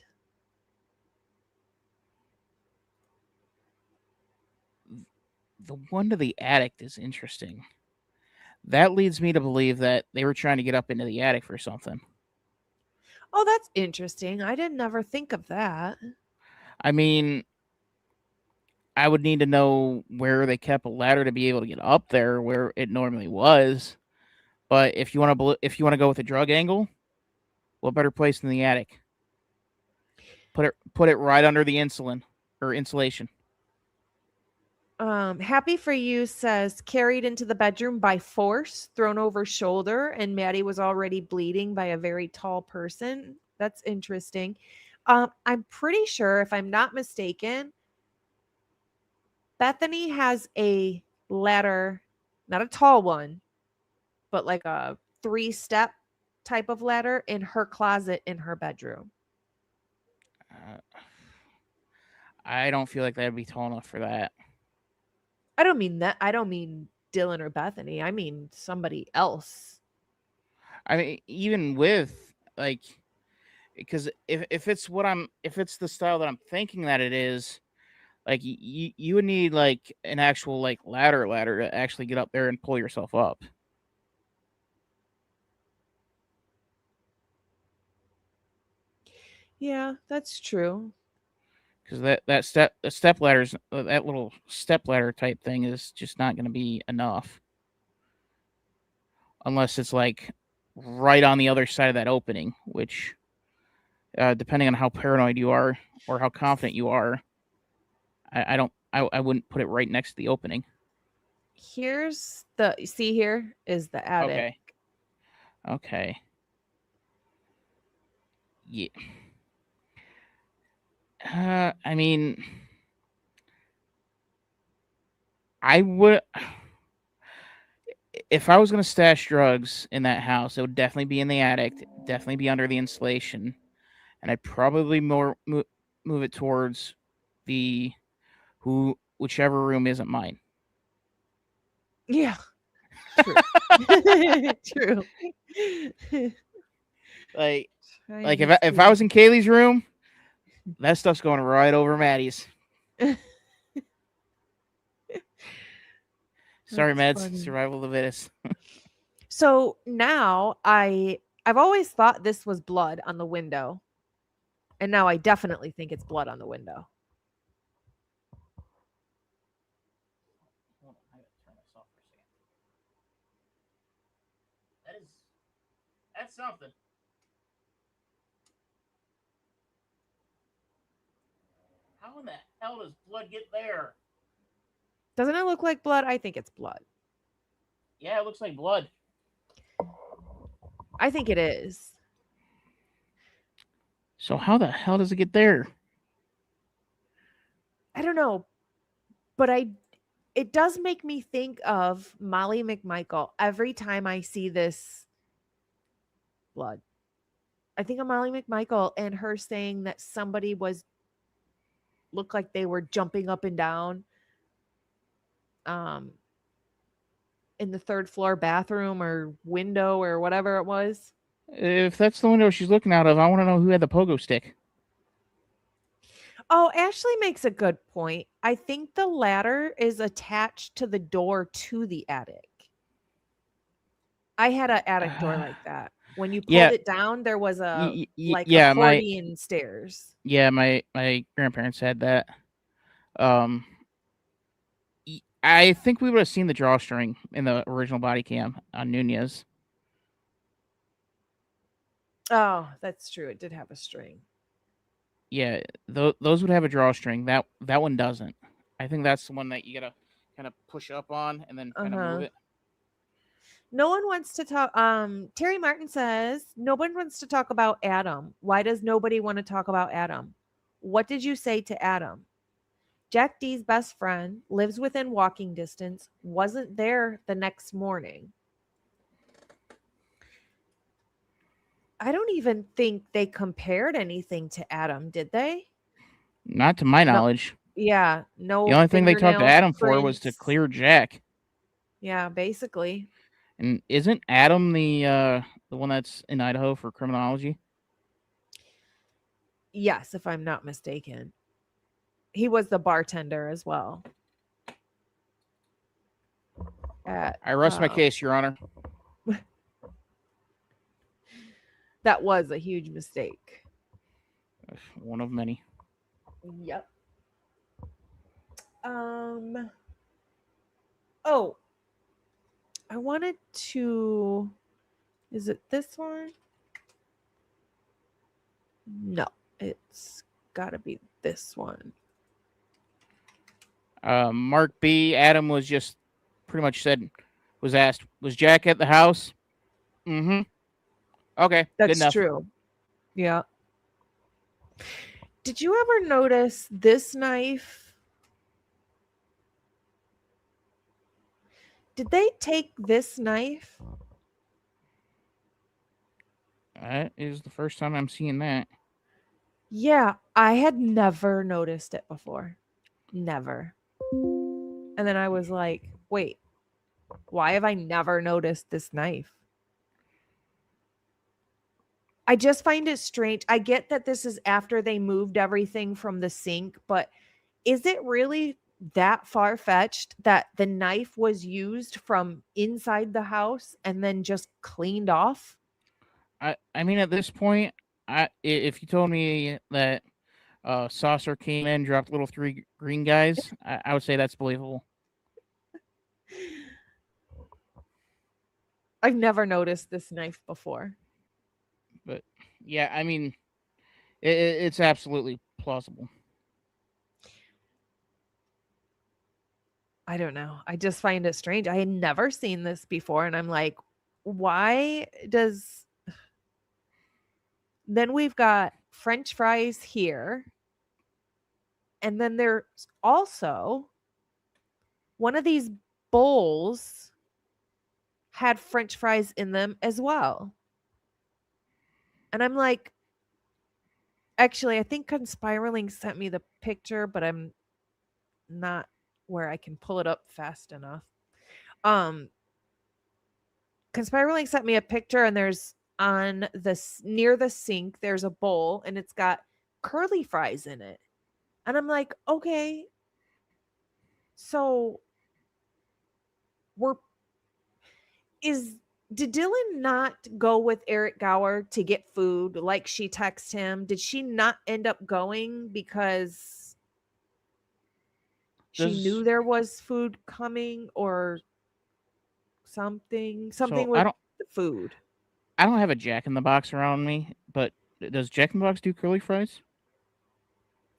S3: The one to the attic is interesting. That leads me to believe that they were trying to get up into the attic for something.
S2: Oh, that's interesting. I didn't ever think of that.
S3: I mean, I would need to know where they kept a ladder to be able to get up there where it normally was. But if you want to go with a drug angle, what better place than the attic? Put it right under the insulation.
S2: Happy for You says carried into the bedroom by force, thrown over shoulder, and Maddie was already bleeding by a very tall person. That's interesting. I'm pretty sure, if I'm not mistaken, Bethany has a ladder, not a tall one, but like a 3-step type of ladder in her closet in her bedroom.
S3: I don't feel like that'd be tall enough for that.
S2: I don't mean that. I don't mean Dylan or Bethany. I mean somebody else.
S3: I mean, even with like, because if it's the style that I'm thinking that it is, like you would need like an actual like ladder to actually get up there and pull yourself up.
S2: Yeah, that's true.
S3: Because that step ladders, that little step ladder type thing is just not going to be enough, unless it's like right on the other side of that opening, which, depending on how paranoid you are or how confident you are, I wouldn't put it right next to the opening.
S2: Here's see here is the attic.
S3: Okay. Yeah. I mean, I would, if I was going to stash drugs in that house, it would definitely be in the attic, definitely be under the insulation, and I'd probably move it towards whichever room isn't mine.
S2: Yeah. True. True.
S3: Like if I was in Kaylee's room, that stuff's going right over Maddie's. Sorry, Meds. Funny. Survival of the fittest.
S2: So now I've always thought this was blood on the window. And now I definitely think it's blood on the window.
S3: Hold on, I gotta turn this off for a second. That's something. How in the hell does blood get there?
S2: Doesn't it look like blood? I think it's blood.
S3: Yeah, it looks like blood.
S2: I think it is.
S3: So how the hell does it get there?
S2: I don't know, but it does make me think of Molly McMichael every time I see this blood. I think of Molly McMichael and her saying that somebody looked like they were jumping up and down in the third floor bathroom or window or whatever it was.
S3: If that's the window she's looking out of, I want to know who had the pogo stick.
S2: Oh, Ashley makes a good point. I think the ladder is attached to the door to the attic. I had an attic door like that. When you pulled it down, there was a accordion stairs.
S3: Yeah, my grandparents had that. I think we would have seen the drawstring in the original body cam on Nunez.
S2: Oh, that's true. It did have a string.
S3: Yeah, those would have a drawstring. That one doesn't. I think that's the one that you gotta kind of push up on and then kind of move it.
S2: No one wants to talk. Terry Martin says, no one wants to talk about Adam. Why does nobody want to talk about Adam? What did you say to Adam? Jack D's best friend lives within walking distance, wasn't there the next morning. I don't even think they compared anything to Adam, did they?
S3: Not to my knowledge.
S2: Yeah, no.
S3: The only thing they talked to Adam for was to clear Jack.
S2: Yeah, basically.
S3: And isn't Adam the one that's in Idaho for criminology?
S2: Yes, if I'm not mistaken. He was the bartender as well.
S3: I rest my case, Your Honor.
S2: That was a huge mistake.
S3: One of many.
S2: Yep. Oh, I wanted to. Is it this one? No, it's got to be this one.
S3: Mark B. Adam was just pretty much was asked, was Jack at the house? Mm-hmm. Okay,
S2: that's
S3: good enough.
S2: True. Yeah. Did you ever notice this knife? Did they take this knife?
S3: That is the first time I'm seeing that.
S2: Yeah, I had never noticed it before. Never. And then I was like, wait, why have I never noticed this knife? I just find it strange. I get that this is after they moved everything from the sink, but is it really that far-fetched that the knife was used from inside the house and then just cleaned off?
S3: I mean, at this point, if you told me that Saucer came in, dropped little 3 green guys, I would say that's believable.
S2: I've never noticed this knife before.
S3: But yeah, I mean, it's absolutely plausible.
S2: I don't know. I just find it strange. I had never seen this before. And I'm like, why does. Then we've got French fries here. And then there's also one of these bowls had French fries in them as well. And I'm like, actually, I think Conspiraling sent me the picture, but I'm not where I can pull it up fast enough. Conspiraling sent me a picture, and there's on near the sink, there's a bowl, and it's got curly fries in it. And I'm like, okay, so is did Dylan not go with Eric Gower to get food like she texted him? Did she not end up going because she knew there was food coming or something? Something
S3: So
S2: with the food.
S3: I don't have a Jack in the Box around me, but does Jack in the Box do curly fries?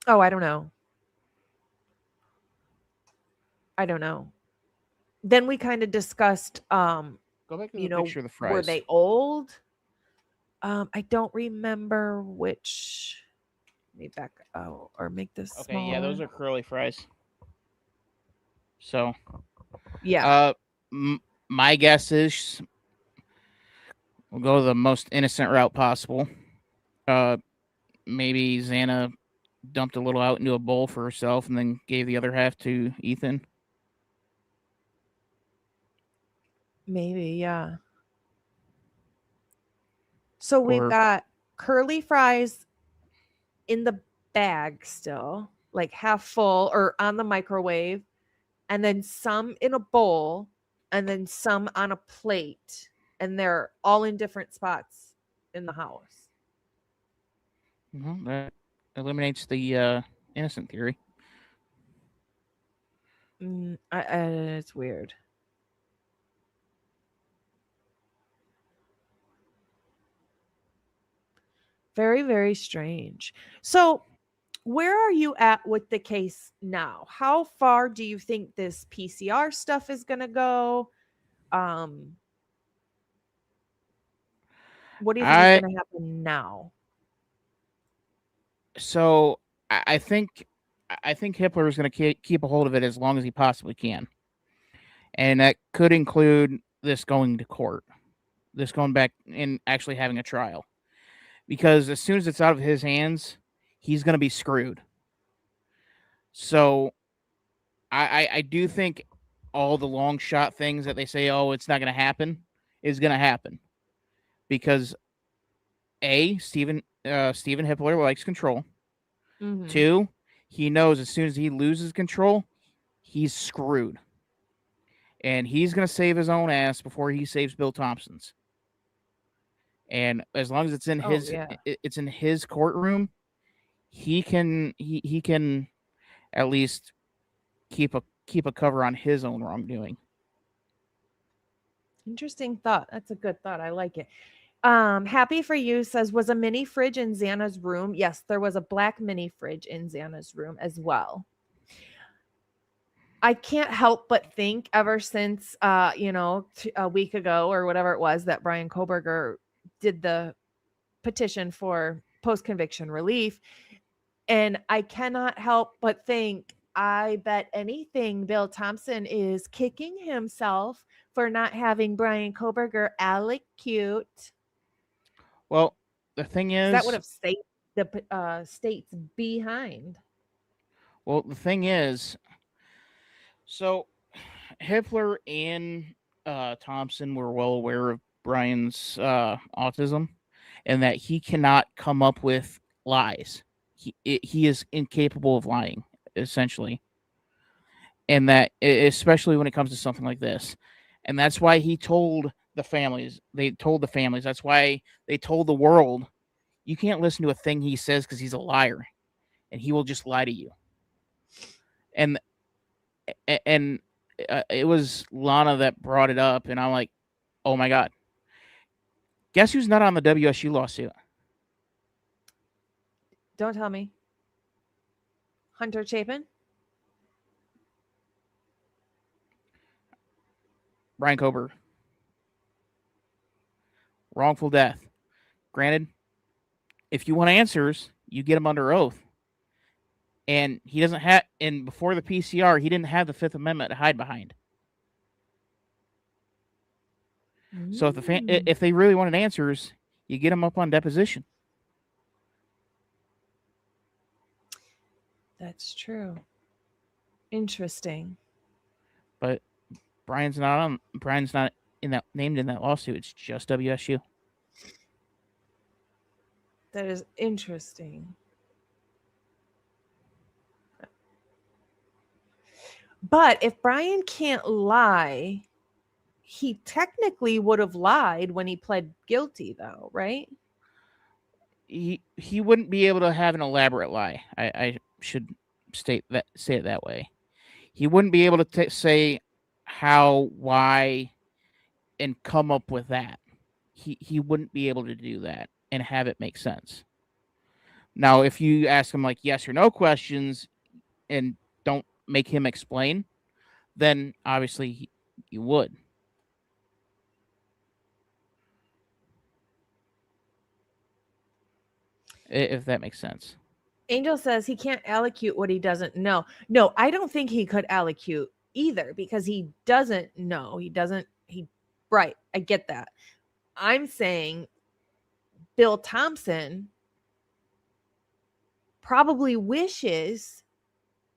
S2: Oh, I don't know. I don't know. Then we kind of discussed
S3: Go back to
S2: you
S3: the
S2: know,
S3: picture of the
S2: were
S3: fries.
S2: they old? I don't remember which. Let me back or make this
S3: Okay,
S2: smaller.
S3: yeah, those are curly fries. So,
S2: yeah.
S3: My guess is we'll go the most innocent route possible. Maybe Xana dumped a little out into a bowl for herself and then gave the other half to Ethan.
S2: Maybe, yeah. So we've got curly fries in the bag still, like half full or on the microwave, and then some in a bowl, and then some on a plate, and they're all in different spots in the house.
S3: Well, that eliminates the innocent theory.
S2: It's weird. Very, very strange. So, where are you at with the case now? How far do you think this PCR stuff is going to go? What do you think is going to happen now?
S3: So I think Hitler is going to keep a hold of it as long as he possibly can, and that could include this going to court, this going back and actually having a trial, because as soon as it's out of his hands, he's going to be screwed. So I do think all the long shot things that they say, oh, it's not going to happen, is going to happen, because Stephen Hitler likes control.
S2: Mm-hmm.
S3: 2, he knows as soon as he loses control, he's screwed. And he's going to save his own ass before he saves Bill Thompson's. And as long as it's in it's in his courtroom, he can at least keep a cover on his own wrongdoing.
S2: Interesting thought. That's a good thought. I like it. Happy for You says, was a mini fridge in Xana's room? Yes, there was a black mini fridge in Xana's room as well. I can't help but think ever since, a week ago or whatever it was that Brian Koberger did the petition for post-conviction relief. And I cannot help but think, I bet anything Bill Thompson is kicking himself for not having Brian Koberger allocute.
S3: Well, the thing is,
S2: that would have saved the states behind.
S3: Well, the thing is, so Hitler and Thompson were well aware of Brian's autism, and that he cannot come up with lies. He is incapable of lying, essentially, and that especially when it comes to something like this, and that's why he told the families. They told the families. That's why they told the world, you can't listen to a thing he says because he's a liar, and he will just lie to you. And it was Lana that brought it up, and I'm like, oh my god. Guess who's not on the WSU lawsuit?
S2: Don't tell me. Hunter Chapin?
S3: Brian Kober. Wrongful death. Granted, if you want answers, you get them under oath. And he doesn't have, and before the PCR, he didn't have the Fifth Amendment to hide behind. So if they really wanted answers, you get them up on deposition.
S2: That's true. Interesting.
S3: But Brian's not named in that lawsuit. It's just WSU.
S2: That is interesting. But if Brian can't lie, he technically would have lied when he pled guilty, though, right?
S3: He wouldn't be able to have an elaborate lie. I should say it that way. He wouldn't be able to say how, why, and come up with that. He wouldn't be able to do that and have it make sense. Now, if you ask him like yes or no questions and don't make him explain, then obviously you would. If that makes sense.
S2: Angel says he can't allocute what he doesn't know. No, I don't think he could allocute either because he doesn't know. Right. I get that. I'm saying Bill Thompson probably wishes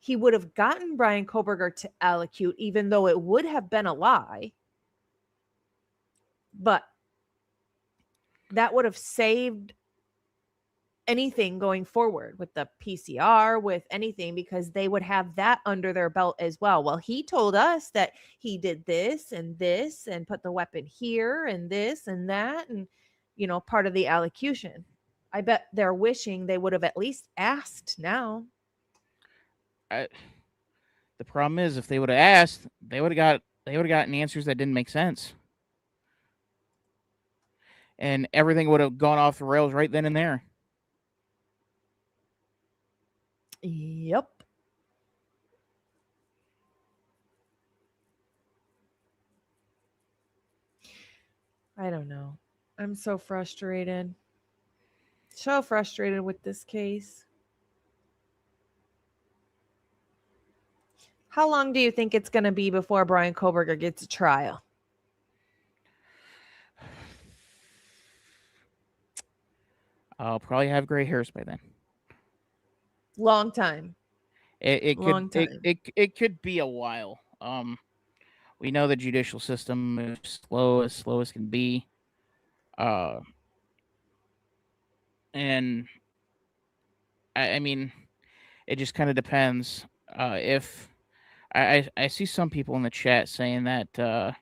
S2: he would have gotten Brian Koberger to allocute, even though it would have been a lie. But that would have saved anything going forward with the PCR, with anything, because they would have that under their belt as well. Well, he told us that he did this and put the weapon here and this and that, and, you know, part of the allocution. I bet they're wishing they would have at least asked now.
S3: The problem is, if they would have asked, they would have gotten answers that didn't make sense. And everything would have gone off the rails right then and there.
S2: Yep. I don't know. I'm so frustrated. So frustrated with this case. How long do you think it's going to be before Brian Koberger gets a trial?
S3: I'll probably have gray hairs by then.
S2: Long time.
S3: It
S2: Long
S3: could
S2: time.
S3: it could be a while. We know the judicial system moves slow as can be. And I mean, it just kind of depends. If I see some people in the chat saying that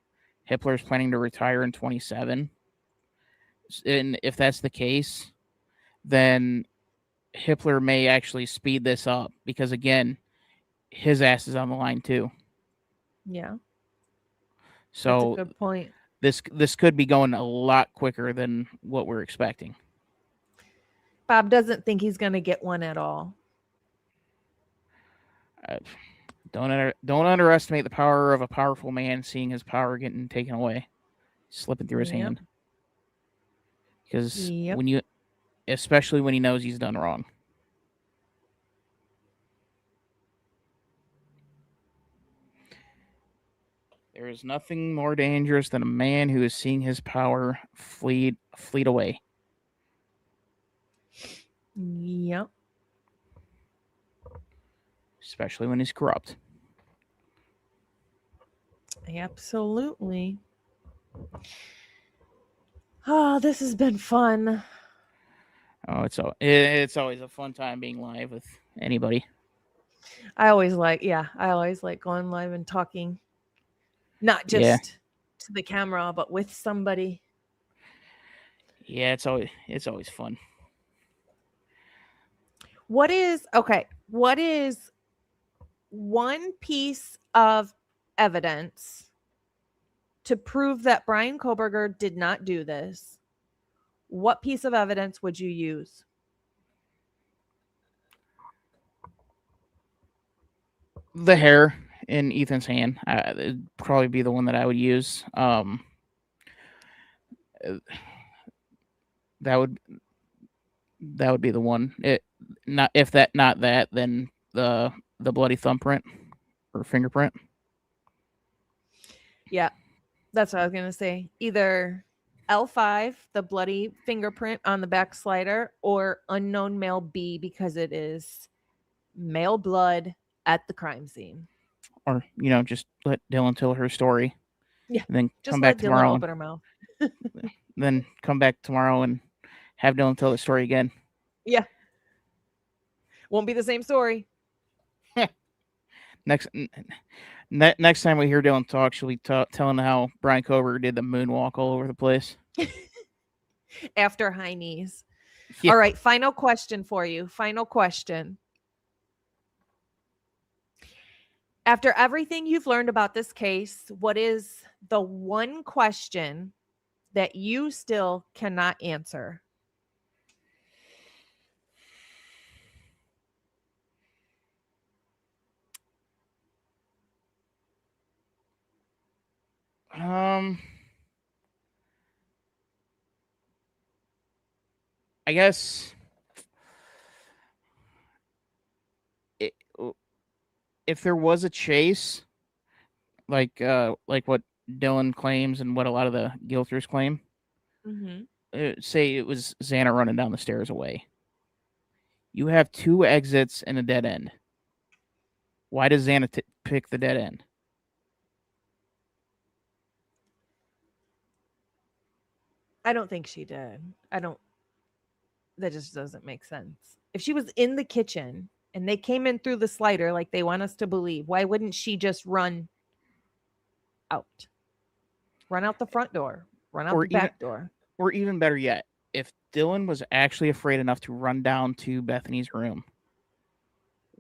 S3: Hitler is planning to retire in 27, and if that's the case, then Hitler may actually speed this up because, again, his ass is on the line too.
S2: Yeah.
S3: So
S2: that's a good point.
S3: This could be going a lot quicker than what we're expecting.
S2: Bob doesn't think he's going to get one at all.
S3: Don't underestimate the power of a powerful man seeing his power getting taken away, slipping through his hand. Because especially when he knows he's done wrong. There is nothing more dangerous than a man who is seeing his power fleet away.
S2: Yep.
S3: Especially when he's corrupt.
S2: Absolutely. Oh, this has been fun.
S3: Oh, it's always a fun time being live with anybody.
S2: I always like going live and talking. Not just to the camera, but with somebody.
S3: Yeah, it's always fun.
S2: What is one piece of evidence to prove that Brian Koberger did not do this? What piece of evidence would you use?
S3: The hair in Ethan's hand. It'd probably be the one that I would use. That would be the one. Not that, then the bloody thumbprint or fingerprint.
S2: Yeah, that's what I was gonna say. Either L5, the bloody fingerprint on the back slider, or unknown male B, because it is male blood at the crime scene.
S3: Or, just let Dylan tell her story.
S2: Yeah.
S3: And then
S2: just
S3: come
S2: let
S3: back
S2: Dylan
S3: tomorrow.
S2: Open her mouth.
S3: Then come back tomorrow and have Dylan tell the story again.
S2: Yeah. Won't be the same story.
S3: Next Next time we hear Dylan talk, she'll be telling how Brian Kober did the moonwalk all over the place.
S2: After high knees.
S3: Yeah.
S2: All right, final question for you. Final question. After everything you've learned about this case, what is the one question that you still cannot answer?
S3: I guess if there was a chase, like what Dylan claims and what a lot of the guilters claim, say it was Xana running down the stairs away. You have 2 exits and a dead end. Why does Xana pick the dead end?
S2: I don't think she did. That just doesn't make sense. If she was in the kitchen and they came in through the slider like they want us to believe, why wouldn't she just run out? Run out the front door. Run out the back door.
S3: Or even better yet, if Dylan was actually afraid enough to run down to Bethany's room,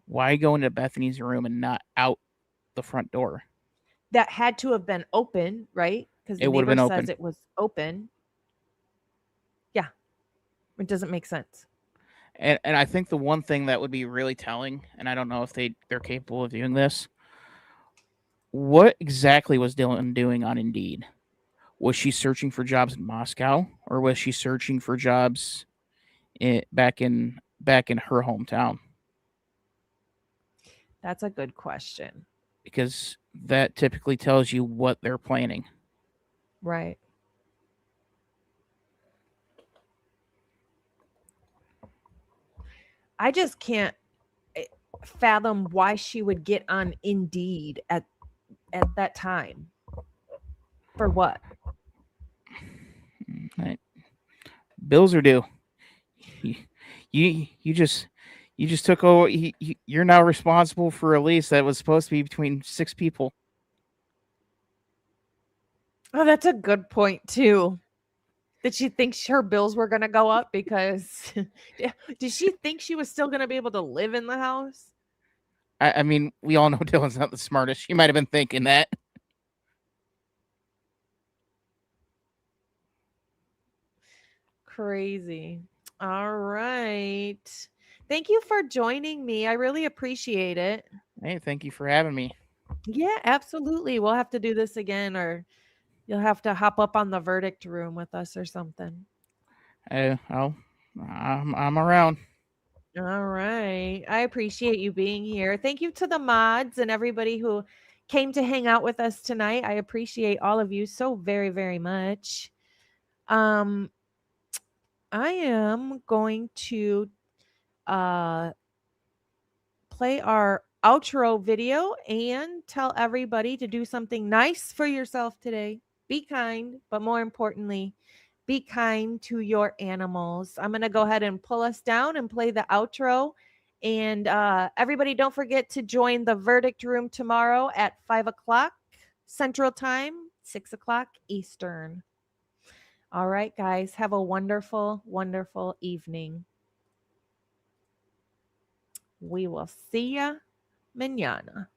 S3: why go into Bethany's room and not out the front door?
S2: That had to have been open, right? Because the neighbor says it was open. Yeah. It doesn't make sense.
S3: And I think the one thing that would be really telling, and I don't know if they're capable of doing this, what exactly was Dylan doing on Indeed? Was she searching for jobs in Moscow, or was she searching for jobs back in her hometown?
S2: That's a good question.
S3: Because that typically tells you what they're planning.
S2: Right. I just can't fathom why she would get on Indeed at that time. For what?
S3: Right. Bills are due. You just took over. You're now responsible for a lease that was supposed to be between 6 people.
S2: Oh, that's a good point too. Did she think her bills were going to go up because did she think she was still going to be able to live in the house?
S3: I mean, we all know Dylan's not the smartest. She might have been thinking that.
S2: Crazy. All right. Thank you for joining me. I really appreciate it.
S3: Hey, thank you for having me.
S2: Yeah, absolutely. We'll have to do this again, or you'll have to hop up on the verdict room with us or something.
S3: I'm around.
S2: All right. I appreciate you being here. Thank you to the mods and everybody who came to hang out with us tonight. I appreciate all of you so very, very much. I am going to play our outro video and tell everybody to do something nice for yourself today. Be kind, but more importantly, be kind to your animals. I'm going to go ahead and pull us down and play the outro. And everybody, don't forget to join the verdict room tomorrow at 5 o'clock Central Time, 6 o'clock Eastern. All right, guys, have a wonderful, wonderful evening. We will see ya mañana.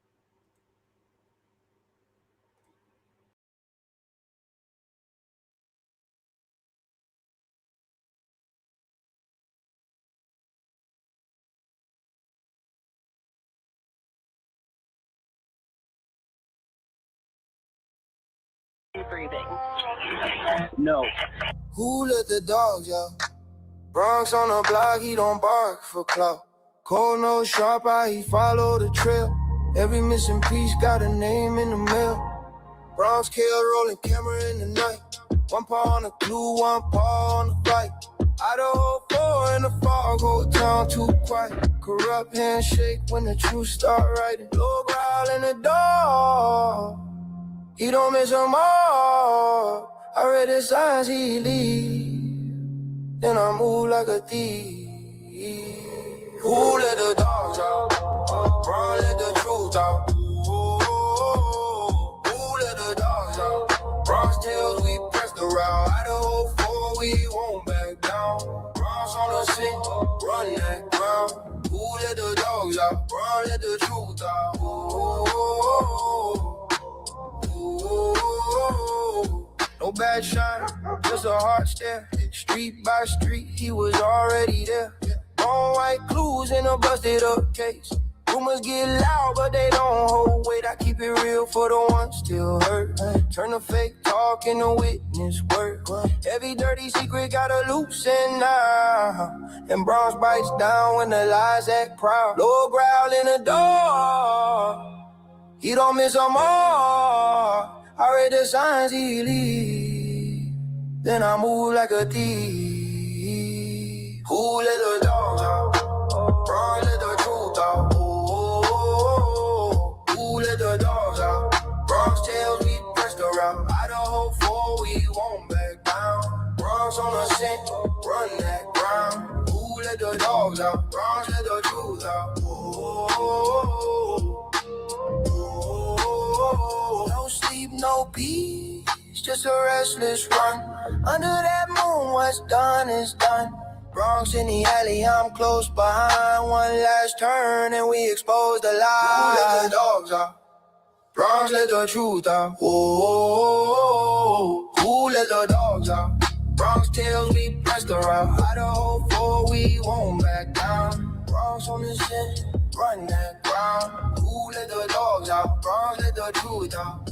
S4: Breathing. No.
S1: Who let the dogs out? Bronx on the block, he don't bark for clout. Cold no sharp eye, he follow the trail. Every missing piece got a name in the mail. Bronx kill rolling camera in the night. One paw on the clue, one paw on the fight. IDAHO4 in the fog, whole town too quiet. Corrupt handshake when the truth start writing. Low growl in the door. He don't miss them all. I read the signs he leave. Then I move like a thief. Who let the dogs out? Run, let the truth out. around. IDAHO4, we won't back down. Bronx on the scene, run that ground. Who let the dogs out? Bron, let the truth out. No bad shine, just a hard stare. Street by street, he was already there. Long white clues in a busted up case. Rumors get loud, but they don't hold weight. I keep it real for the ones still hurt. Turn the fake talk into witness work. Every dirty secret got a loose and now. And Bronx bites down when the lies act proud. Low growl in the door. He don't miss a mark. I read the signs he leave. Then I move like a thief. Who let the dogs out? Bron, let the truth out. Who let the dogs out? BronxTails, we pressed around. IDAHO4, we won't back down. Bronx on the scent, run that ground. Who let the dogs out? Bronx, let the truth out. No sleep, no peace, just a restless run. Under that moon, what's done is done. Bronx in the alley, I'm close behind. One last turn and we expose the lie. Who let the dogs out? Bronx, let the truth out. Who let the dogs out? BronxTails, we pressed around. IDAHO4, we won't back down. Bronx on the scent, run that ground. Who let the dogs out? Bronx, let the truth out.